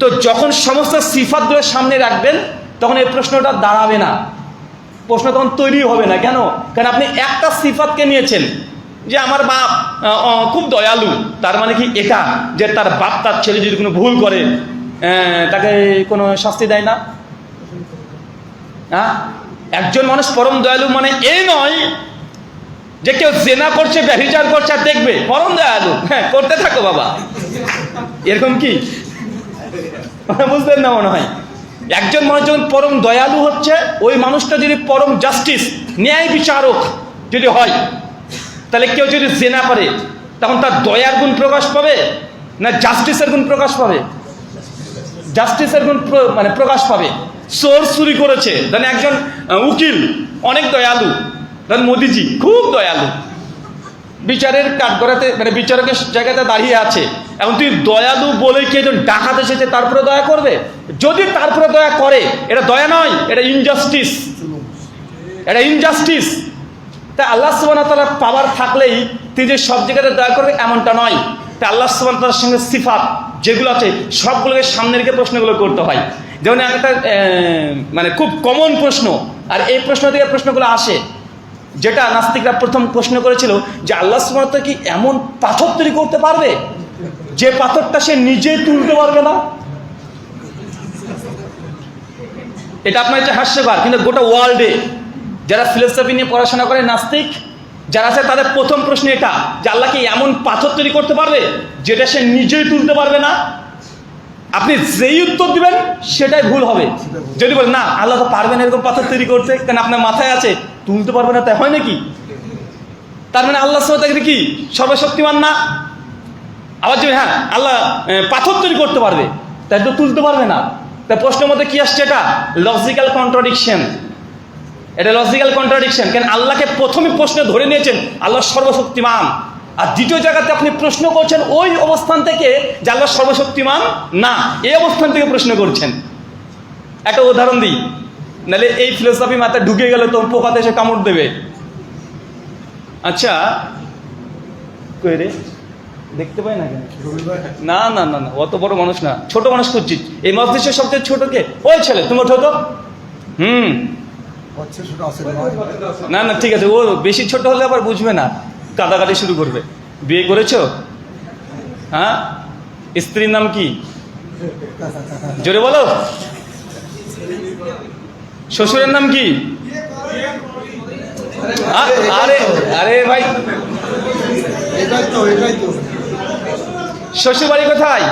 তো যখন সমস্ত সিফাতগুলো সামনে রাখবেন, তখন এই প্রশ্নটা দাঁড়াবে না, প্রশ্ন তখন তৈরি হবে না। কেন? কারণ আপনি একটা সিফাতকে নিয়েছেন যে আমার বাপ খুব দয়ালু, তার মানে কি এটা যে তার বাপ তার ছেলে যদি কোনো ভুল করে তাকে কোনো শাস্তি দেয় না? হ্যাঁ, একজন মানুষ পরম দয়ালু মানে এই নয় যে কেউ জেনা করছে, ব্যভিচার করছে আর দেখবে পরম দয়ালু, হ্যাঁ করতে থাকো বাবা, এরকম কি বুঝলেন না? মনে হয় একজন মানুষ যখন পরম দয়ালু হচ্ছে, ওই মানুষটা যদি পরম জাস্টিস, ন্যায় বিচারক যদি হয়, তাহলে কেউ যদি জেনা করে তখন তার দয়ার গুণ প্রকাশ পাবে না জাস্টিসের গুণ প্রকাশ পাবে? জাস্টিসের গুণ মানে প্রকাশ পাবে। চোর চুরি করেছে, ধরেন একজন উকিল অনেক দয়ালু, ধরেন মোদিজি খুব দয়ালু, বিচারের কাঠগড়াতে মানে বিচারকের জায়গাতে দাঁড়িয়ে আছে, এখন তুই দয়ালু বলে কি একজন ডাকাত এসেছে তারপরে দয়া করবে? যদি তারপরে দয়া করে, এটা দয়া নয়, এটা ইনজাস্টিস, এটা ইনজাস্টিস। তাই আল্লাহ সুবহানাহু ওয়া তাআলা পাওয়ার থাকলেই তিনি যে সব জায়গাতে দয়া করবে এমনটা নয়। তাই আল্লাহ সুবহানাহু ওয়া তাআলার সঙ্গে সিফাত যেগুলো আছে সবগুলোকে সামনে রেখে প্রশ্নগুলো করতে হয়। যেমন একটা মানে খুব কমন প্রশ্ন, আর এই প্রশ্ন থেকে প্রশ্নগুলো আসে, যেটা নাস্তিকরা প্রথম প্রশ্ন করেছিল যে আল্লাহ সুবহানাহু ওয়া তাআলা কি এমন পাথর তৈরি করতে পারবে যে পাথরটা সে নিজেই তুলতে পারবে না? এটা আপনার হচ্ছে হাস্যকর, কিন্তু গোটা ওয়ার্ল্ডে যারা ফিলোসফি নিয়ে পড়াশোনা করে, নাস্তিক যারা আছে, তাদের প্রথম প্রশ্ন এটা যে আল্লাহ কি এমন পাথর তৈরি করতে পারবে যেটা সে নিজেই তুলতে পারবে না? আপনি যেই উত্তর দিবেন সেটাই ভুল হবে। যদি বলেন না আল্লাহ তো পারবেন এরকম পাথর তৈরি করতে, কারণ আপনার মাথায় আছে, তুলতে পারবে না, তাই হয় নাকি? তার মানে আল্লাহ সুবহানাহু ওয়া তাআলা কি সর্বশক্তিমান না? আবার যদি হ্যাঁ আল্লাহ পাথর তৈরি করতে পারবে, তাই তো তুলতে পারবে না। তাই প্রশ্নের মধ্যে কি আসছে? এটা লজিক্যাল কন্ট্রাডিকশন, এটা লজিক্যাল কন্ট্রাডিকশন। কেন আল্লাহকে প্রথমে প্রশ্নে ধরে নিয়েছেন আল্লাহ সর্বশক্তিমান, আর দ্বিতীয় জায়গাতে আপনি প্রশ্ন করছেন ওই অবস্থান থেকে যে আল্লাহ সর্বশক্তিমান না, এই অবস্থান থেকে প্রশ্ন করছেন। একটা উদাহরণ দিই, নাহলে এই ফিলোসফি মাথায় ঢুকে গেলে তো পোকাতে এসে কামড় দেবে। আচ্ছা কই রে, দেখতে পাই না কেন? না না না না, অত বড় মানুষ না, ছোট মানুষ খুঁজছি। এই মজলিসের সবচেয়ে ছোট কে? ওই ছেলে, তুমি ওঠো তো। না না ঠিক আছে, ও বেশি ছোট হলে আবার বুঝবে না, কাদাকাটি শুরু করবে। বিয়ে করেছো? হ্যাঁ, স্ত্রীর নাম কি? জোরে বলো। শ্বশুরের নাম কি? আরে আরে ভাই, শ্বশুর বাড়ি কোথায়?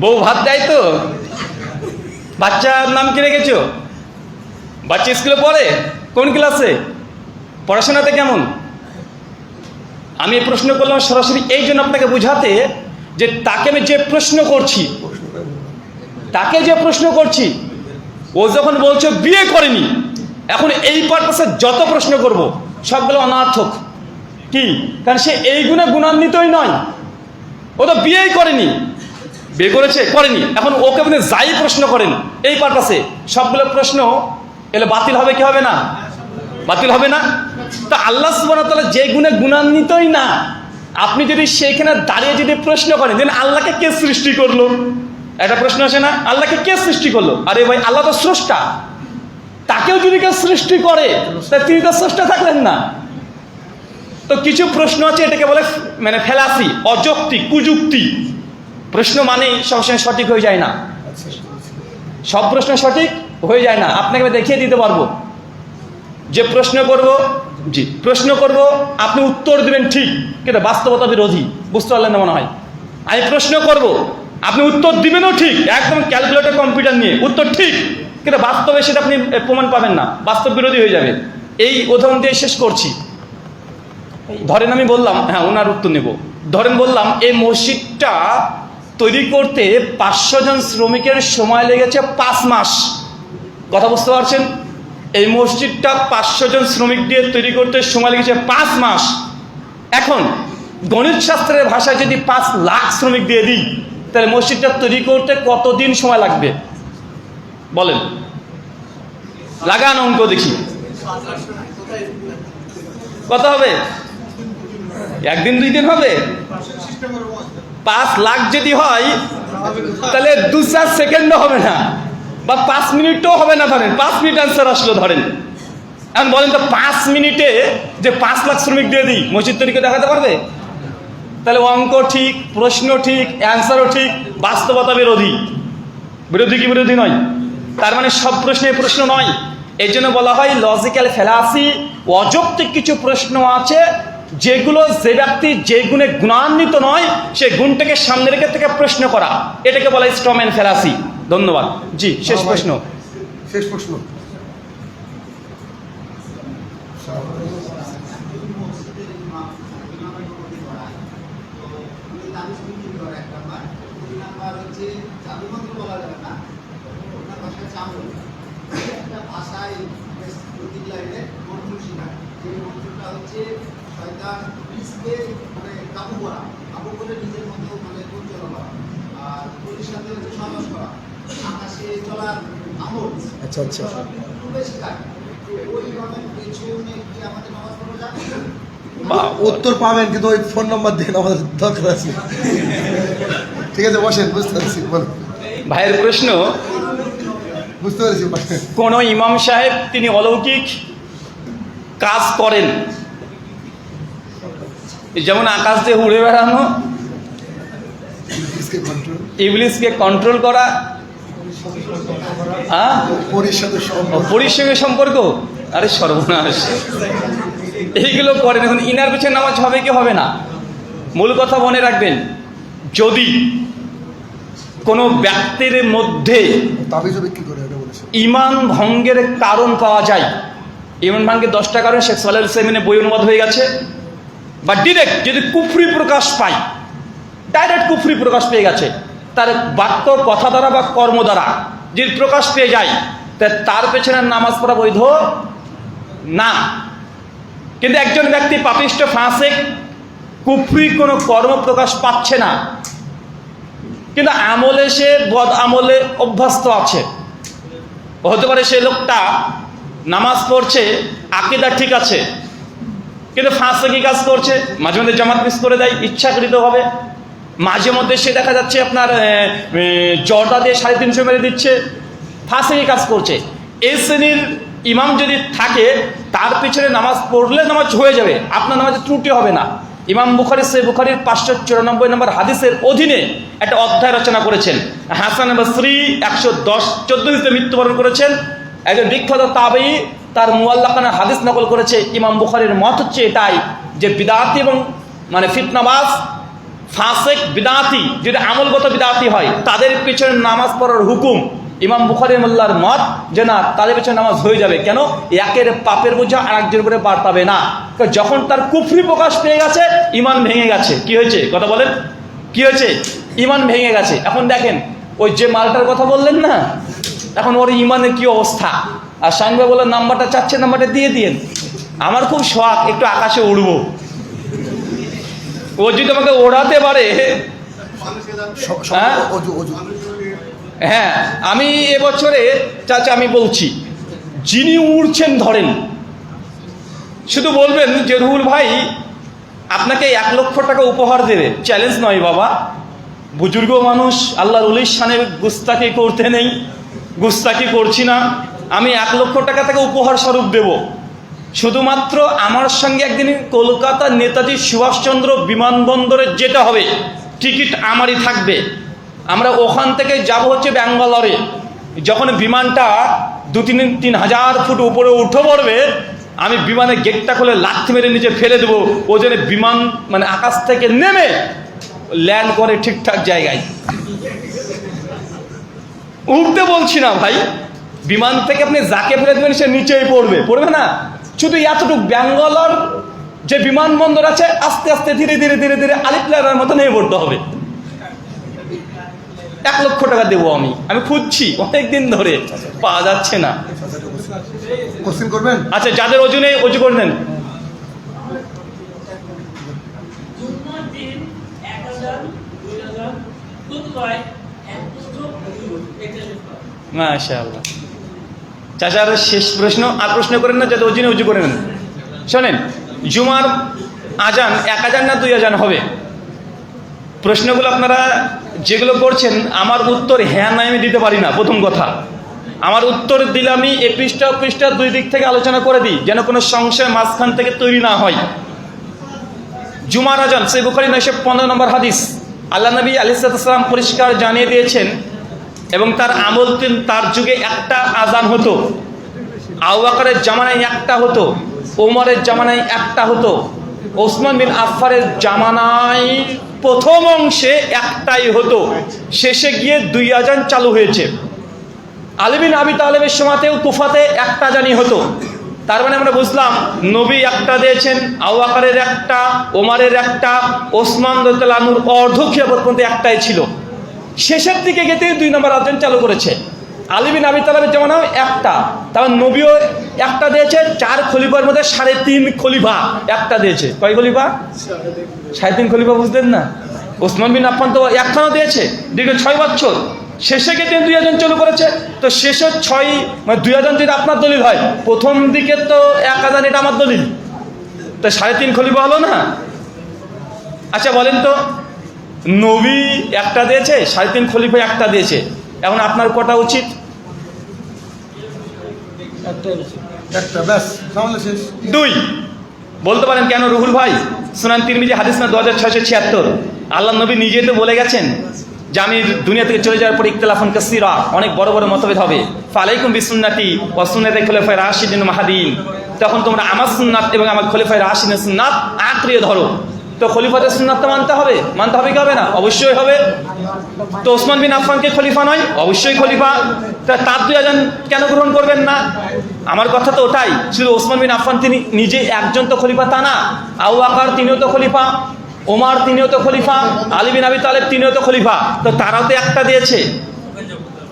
বউ ভাত দেয় তো? বাচ্চার নাম কি রেখেছো? বাচ্চা স্কুলে পড়ে? কোন ক্লাসে? পড়াশোনাতে কেমন? আমি এই প্রশ্ন করলাম সরাসরি এই জন্য আপনাকে বোঝাতে যে তাকে আমি যে প্রশ্ন করছি, তাকে যে প্রশ্ন করছি, ও যখন বলছে বিয়ে করেনি, এখন এই পারপাসে যত প্রশ্ন করব সবগুলো অনার্থক। কি? কারণ সে এই গুণে গুণান্বিতই নয়, ও তো বিয়েই করেনি। বিয়ে করেছে? করেনি। এখন ওকে আপনি যাই প্রশ্ন করেন এই পারপাসে, সবগুলো প্রশ্ন এলে বাতিল হবে কি হবে না? বাতিল হবে না? তা আল্লাহ সুবহানাহু ওয়া তাআলা যে গুণে গুণান্বিতই না, আপনি যদি সেইখানে দাঁড়িয়ে যদি প্রশ্ন করেন যে আল্লাহকে কে সৃষ্টি করলো, একটা প্রশ্ন আসে না, আল্লাহকে কে সৃষ্টি করলো? আরে ভাই, আল্লাহ তো স্রষ্টা, তাকেও যদি কেউ সৃষ্টি করে তা তিনি তো স্রষ্টা থাকলেন না। তো কিছু প্রশ্ন আছে, এটাকে বলে মানে ফেলাসি, অযৌক্তিক, কুযুক্তি প্রশ্ন। মানেই সবসময় সঠিক হয়ে যায় না, সব প্রশ্ন সঠিক হয়ে যায় না। আপনাকে আমি দেখিয়ে দিতে পারবো যে প্রশ্ন করব, জি প্রশ্ন করব, আপনি উত্তর দিবেন ঠিক, কিন্তু বাস্তবতা বিরোধী, বুঝতে পারলেন না মনে হয়। আমি প্রশ্ন করব, আপনি উত্তর দিবেনও ঠিক, একদম ক্যালকুলেটর কম্পিউটার নিয়ে উত্তর ঠিক, কিন্তু বাস্তবে সেটা আপনি প্রমাণ পাবেন না, বাস্তব বিরোধী হয়ে যাবে। এই উদাহরণ দিয়ে শেষ করছি। ধরেন আমি বললাম, হ্যাঁ ওনার উত্তর নেব, ধরেন বললাম এই মসজিদটা তৈরি করতে 500 জন শ্রমিকের সময় লেগেছে 5 মাস। কথা বুঝতে পারছেন? এই মসজিদটা 500 জন শ্রমিক দিয়ে তৈরি করতে সময় লেগেছে 5 মাস। এখন গণিত শাস্ত্রের ভাষায় যদি 5 লাখ শ্রমিক দিয়ে দিই, তাহলে মসজিদটা তৈরি করতে কতদিন সময় লাগবে বলেন? লাগান অঙ্ক দেখি কত হবে? 1 দিন 2 দিন হবে? 5 লাখ যদি হয় তাহলে 2-4 সেকেন্ডও হবে না, বা 5 মিনিটও হবে না। ধরেন 5 মিনিট অ্যান্সার আসলো ধরেন। এখন বলেন তো 5 মিনিটে যে 5 লাখ শ্রমিক দিয়ে দিই, মসজিদ তৈরিকে দেখাতে পারবে? তাহলে অঙ্ক ঠিক, প্রশ্ন ঠিক, অ্যান্সারও ঠিক, বাস্তবতা বিরোধী। বিরোধী কি বিরোধী নয়? তার মানে সব প্রশ্নে প্রশ্ন নয়। এই জন্য বলা হয় লজিক্যাল ফ্যালাসি, অযৌক্তিক কিছু প্রশ্ন আছে যেগুলো যে ব্যক্তি যে গুণে গুণান্বিত নয় সে গুণটাকে সামনে রেখে থেকে প্রশ্ন করা, এটাকে বলা হয় স্ট্রম্যান ফ্যালাসি। ধন্যবাদ। জি, শেষ প্রশ্ন। শেষ প্রশ্ন। আচ্ছা আচ্ছা, উত্তর পাবেন, কিন্তু ওই ফোন নাম্বার দিন, আমাদের দরকার আছে। ঠিক আছে, বসেন, বুঝতে পারছি, বলেন। ভাইয়ের প্রশ্ন, বুঝতে পেরেছি। কোন ইমাম সাহেব তিনি অলৌকিক কাজ করেন, যেমন আকাশ দিয়ে উড়ে বেড়ানো, ইবলিসকে কন্ট্রোল করা, পরীর সঙ্গে সম্পর্ক। আরে সর্বনাশ, এইগুলো করেন। এখন ইনার পিছনে নামাজ হবে কি হবে না? মূল কথা মনে রাখবেন, যদি কোনো ব্যক্তির মধ্যে ঈমান ভঙ্গের কারণ পাওয়া যায়, ঈমান ভঙ্গের 10টা কারণ শেখ সালেহ সেমিনে বই অনুবাদ হয়ে গেছে, বা ডিরেক্ট যদি কুফরি প্রকাশ পায়, ডাইরেক্ট কুফরি প্রকাশ পেয়ে গেছে, তার বাক্য কথা দ্বারা বা কর্ম দ্বারা যদি প্রকাশ পেয়ে যায়, তার পেছনে নামাজ পড়া বৈধ না। কিন্তু একজন ব্যক্তি পাপিষ্ঠ, ফাসিক, কুফরি কোনো কর্ম প্রকাশ পাচ্ছে না, কিন্তু আমলে সে বদ আমলে অভ্যস্ত আছে। হতে পারে সে লোকটা নামাজ পড়ছে, আকীদা ঠিক আছে, কিন্তু ফাসিকি কাজ করছে, মাঝে মধ্যে জামাত মিস করে দেয় ইচ্ছাকৃতভাবে, মাঝে মধ্যে সে দেখা যাচ্ছে আপনার জর্দা দিয়ে 350 মেরে দিচ্ছে, ফাসিকি কাজ করছে। এই শ্রেণীর ইমাম যদি থাকে, তার পিছনে নামাজ পড়লে নামাজ হয়ে যাবে, আপনার নামাজে ত্রুটি হবে না। ইমাম বুখারী সহিহ বুখারীর 594 নম্বর হাদিসের অধীনে একটা অধ্যায় রচনা করেছেন। হাসান বসরি 114 মৃত্যুবরণ করেছেন। একজন বিখ্যাত তাবেঈ তার মুআল্লাকানা হাদিস নকল করেছে। ইমাম বুখারীর মত হচ্ছে এটাই যে বিদআতি এবং মানে ফিতনাবাজ, ফাসিক, বিদআতি যদি আমলগত বিদআতি হয়, তাদের পিছনে নামাজ পড়ার হুকুম। ইমাম বুখারী মোল্লার মত যে না, তাদের পিছনে নামাজ হয়ে যাবে। কেন? একের পাপের বোঝা আরেকজনের উপরে বার পাবে না। যখন তার কুফরি প্রকাশ পেয়ে গেছে, ঈমান ভেঙে গেছে। কি হয়েছে কথা বলেন? কি হয়েছে? ঈমান ভেঙে গেছে। এখন দেখেন, ওই যে মালটার কথা বললেন না, এখন ওর ঈমানের কি অবস্থা। আর সাংবা বলে নাম্বারটা চাচ্ছে, নাম্বারটা দিয়ে দিয়েন। আমার খুব শখ একটু আকাশে উড়বো, ও যদি আমাকে ওড়াতে পারে। হ্যাঁ, আমি এবছরে চাচা আমি বলছি, যিনি উড়ছেন ধরেন, শুধু বলবেন যে রুহুল ভাই আপনাকে 1 লক্ষ টাকা উপহার দেবে। চ্যালেঞ্জ নয় বাবা, বুজুর্গ মানুষ, আল্লাহর ওলির শানে গুস্তাকি করতে নেই, গুস্তাকি করছি না। আমি 1 লক্ষ টাকা থেকে উপহার স্বরূপ দেব। শুধুমাত্র আমার সঙ্গে একদিন কলকাতা নেতাজি সুভাষচন্দ্র বিমানবন্দরে যেতে হবে, টিকিট আমারই থাকবে। আমরা ওখান থেকে যাব হচ্ছে ব্যাঙ্গালোরে। যখন বিমানটা 2-3 হাজার ফুট উপরে উঠে পড়বে, আমি বিমানের গেটটা খুলে লাথি মেরে নিচে ফেলে দেবো। ও যেন বিমান মানে আকাশ থেকে নেমে ল্যান্ড করে ঠিকঠাক জায়গায়। উঠতে বলছি না ভাই, বিমান থেকে আপনি যাকে ফেলে দেবেন সে নিচেই পড়বে, পড়বে না। শুধু এতটুকু ব্যাঙ্গালোর যে বিমানবন্দর আছে আস্তে আস্তে ধীরে ধীরে ধীরে ধীরে আলিপ্লার মতো নেমে পড়তে হবে। 1 লক্ষ টাকা দেবো আমি খুঁজছি অনেকদিন ধরে, পাওয়া যাচ্ছে না। কোশ্চেন করবেন? আচ্ছা, যাদের ওজনে অজু করে নেন। মাশাআল্লাহ। চাচার শেষ প্রশ্ন, আর প্রশ্ন করেন না, যাতে ওজনে উজু করে নেন। শোনেন, জুমার আজান 1 আজান না 2 আজান হবে? প্রশ্নগুলো আপনারা যেগুলো করছেন, আমার উত্তর হ্যাঁ না আমি দিতে পারি না। প্রথম কথা, আমার উত্তর দিলে আমি এ পৃষ্ঠা পৃষ্ঠা 2 দিক থেকে আলোচনা করে দিই, যেন কোনো সংশয় মাঝখান থেকে তৈরি না হয়। জুমার আজান সহিহ বুখারী 915 নম্বর হাদিস, আল্লাহ নবী আলাইহিস সালাম পরিষ্কার জানিয়ে দিয়েছেন, এবং তার আমল তার যুগে একটা আজান হতো, আবু বকরের জামানায় একটা হতো, ওমরের জামানায় একটা হতো, ওসমান বিন আফফানের জামানায় প্রথম অংশে একটাই হতো, শেষে গিয়ে 2 আজান চালু হয়েছে। আলী বিন আবি তালেবের সময়তেও কুফাতে একটা আজানই হতো। তার মানে আমরা বুঝলাম নবী একটা দিয়েছেন, আবু বকরের একটা, ওমরের একটা, ওসমান রাদিয়াল্লাহু আনহুর অর্ধ খিলাফত পর্যন্ত একটাই ছিল। শেষের দিকে গিয়ে 2 নম্বর আজান চালু করেছে। আলী বিন আবি তালেবের জামানাও একটা, তারপর নবীও একটা দিয়েছে, 4 খলিফার মধ্যে 3.5 খলিফা একটা দিয়েছে। কয় খলিফা? 3.5 খলিফা, বুঝলেন না? ওসমান বিন আফফান তো একখানা দিয়েছে, দীর্ঘ 6 বছর। শেষে গিয়ে 2 আজান চালু করেছে। তো শেষের 6 মানে 2 আজান যদি আপনার দলিল হয়, প্রথম দিকে তো 1 আজান, এটা আমার দলিল, তো 3.5 খলিফা হলো না? আচ্ছা বলেন তো, নবী একটা দিয়েছে, 3.5 খলিফা একটা দিয়েছে, এখন আপনার কটা উচিত? একটা, ব্যাস, তাহলে শেষ। 2 বলতে পারেন কেন রুহুল ভাই? সুনান তিরমিজি হাদিস না 2676, আল্লাহ নবী নিজেই তো বলে গেছেন যে আমি দুনিয়া থেকে চলে যাওয়ার পর ইখতিলাফুন কাসীরা, অনেক বড় বড় মতভেদ হবে। ফালাইকুম বিসুন্নতি ওয়া সুন্নাতি খুলাফায়ে রাশিদিন মাহদিন, তখন তোমরা আমার সুন্নাত এবং আমার খলিফায়ে রাশিদিনের সুন্নাত আঁকড়িয়ে ধরো। তো খলিফাদের সুন্নাত তো মানতে হবে কি হবে না? অবশ্যই হবে। তো ওসমান বিন আফফানকে খলিফা নয়? অবশ্যই খলিফা। তার 2 আজান কেন গ্রহণ করবেন না? আমার কথা তো ওটাই, শুধু ওসমান বিন আফফান তিনি নিজে একজন তো খলিফা তা না, আবু বকর তিনিও তো খলিফা, ওমর তিনিও তো খলিফা, আলী বিন আবি তালেব তিনিও তো খলিফা, তো তারাও তো একটা দিয়েছে।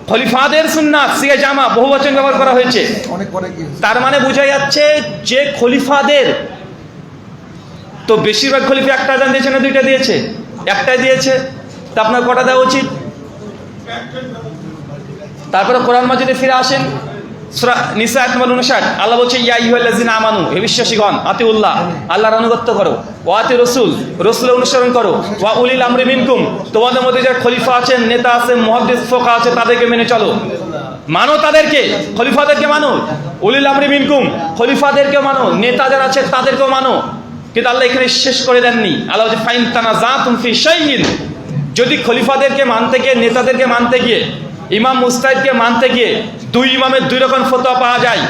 খলিফাদের সুন্নাত সিগায় জামা বহুবচন ব্যবহার করা হয়েছে। তার মানে বোঝা যাচ্ছে যে খলিফাদের তো বেশিরভাগ খলিফা একটা আজান দিয়েছে না 2টা দিয়েছে? একটাই দিয়েছে। তা আপনার কটা দেওয়া উচিত? তারপরে কোরআন মাজিদে ফিরে আসেন, সূরা নিসা 59, আল্লাহ বলছে ইয়া আইয়ুহাল্লাযিনা আমানু, হে বিশ্বাসীগণ, আতিউল্লাহ, আল্লাহর আনুগত্য করো, ওয়া আতি রাসূল, রাসূলের অনুসরণ করো, ওয়া উলিল আমরি মিনকুম, তোমাদের মধ্যে যারা খলিফা আছেন, নেতা আছে, মুহাদ্দিস ফোকা আছে, তাদেরকে মেনে চলো, মানো তাদেরকে, খলিফাদেরকে মানো। উলিল আমরি মিনকুম, খলিফাদেরকে মানো, নেতা যারা আছে তাদেরকেও মানো। কিন্তু আল্লাহ এখানে শেষ করে দেননি। আল্লাহ বলছে ফাইন তানাযাতুম ফি শাইইন, যদি খলিফাদেরকে মানতে গিয়ে, নেতাদেরকে মানতে গিয়ে, ইমাম মুজতাহিদকে মানতে গিয়ে 2 ইমামের 2 রকম ফতোয়া পাওয়া যায়,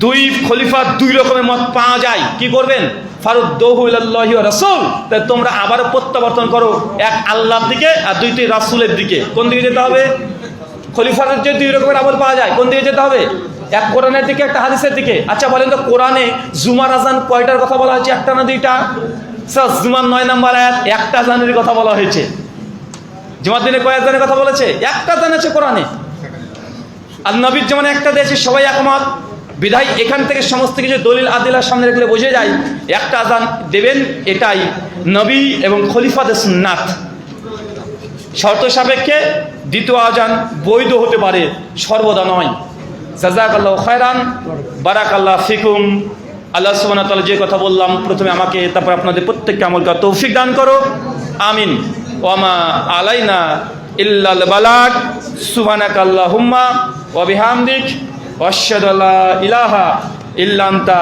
2 খলিফার 2 রকমের মত পাওয়া যায়, কি করবেন? ফারুদ্দুহু ইলাল্লাহি ওয়া রাসূল, তাই তোমরা আবার প্রত্যাবর্তন করো এক আল্লাহর দিকে আর 2টি রাসূলের দিকে। কোন দিকে যেতে হবে? খলিফাদের যে 2 রকমের আমল পাওয়া যায়, কোন দিকে যেতে হবে? এক কোরআনের দিকে, একটা হাদিসের দিকে। আচ্ছা বলেন তো, কোরআনে জুমার আজান কয়টার কথা বলা হয়েছে? একটা না 2টা? স্যার জুমার 9 নম্বর আয়াত একটা আজানের কথা বলা হয়েছে। জুমার দিনে কয় আজানের কথা বলেছে? একটা আজান আছে কোরআনে। আর নবীর জামানায় একটা দিয়েছে, সবাই একমত। বিধায় এখান থেকে সমস্ত কিছু দলিল আদিলার সামনে রাখলে বোঝা যায় একটা আজান দেবেন, এটাই নবী এবং খলিফাদের সুন্নাত। শর্ত সাপেক্ষে 2য় আজান বৈধ হতে পারে, সর্বদা নয়। জাযাকাল্লাহু খায়রান, বারাকাল্লাহু ফিকুম। আল্লাহ সুবহানাহু ওয়া তাআলা যে কথা বললাম, প্রথমে আমাকে, তারপর আপনাদের প্রত্যেককে আমল করার তৌফিক দান করো, আমিন। ওয়া মা আলাইনা ইল্লাল বালাগ। সুবহানাকাল্লাহুম্মা ওয়া বিহামদিক, ওয়া আশহাদু আল্লা ইলাহা ইল্লা আনতা।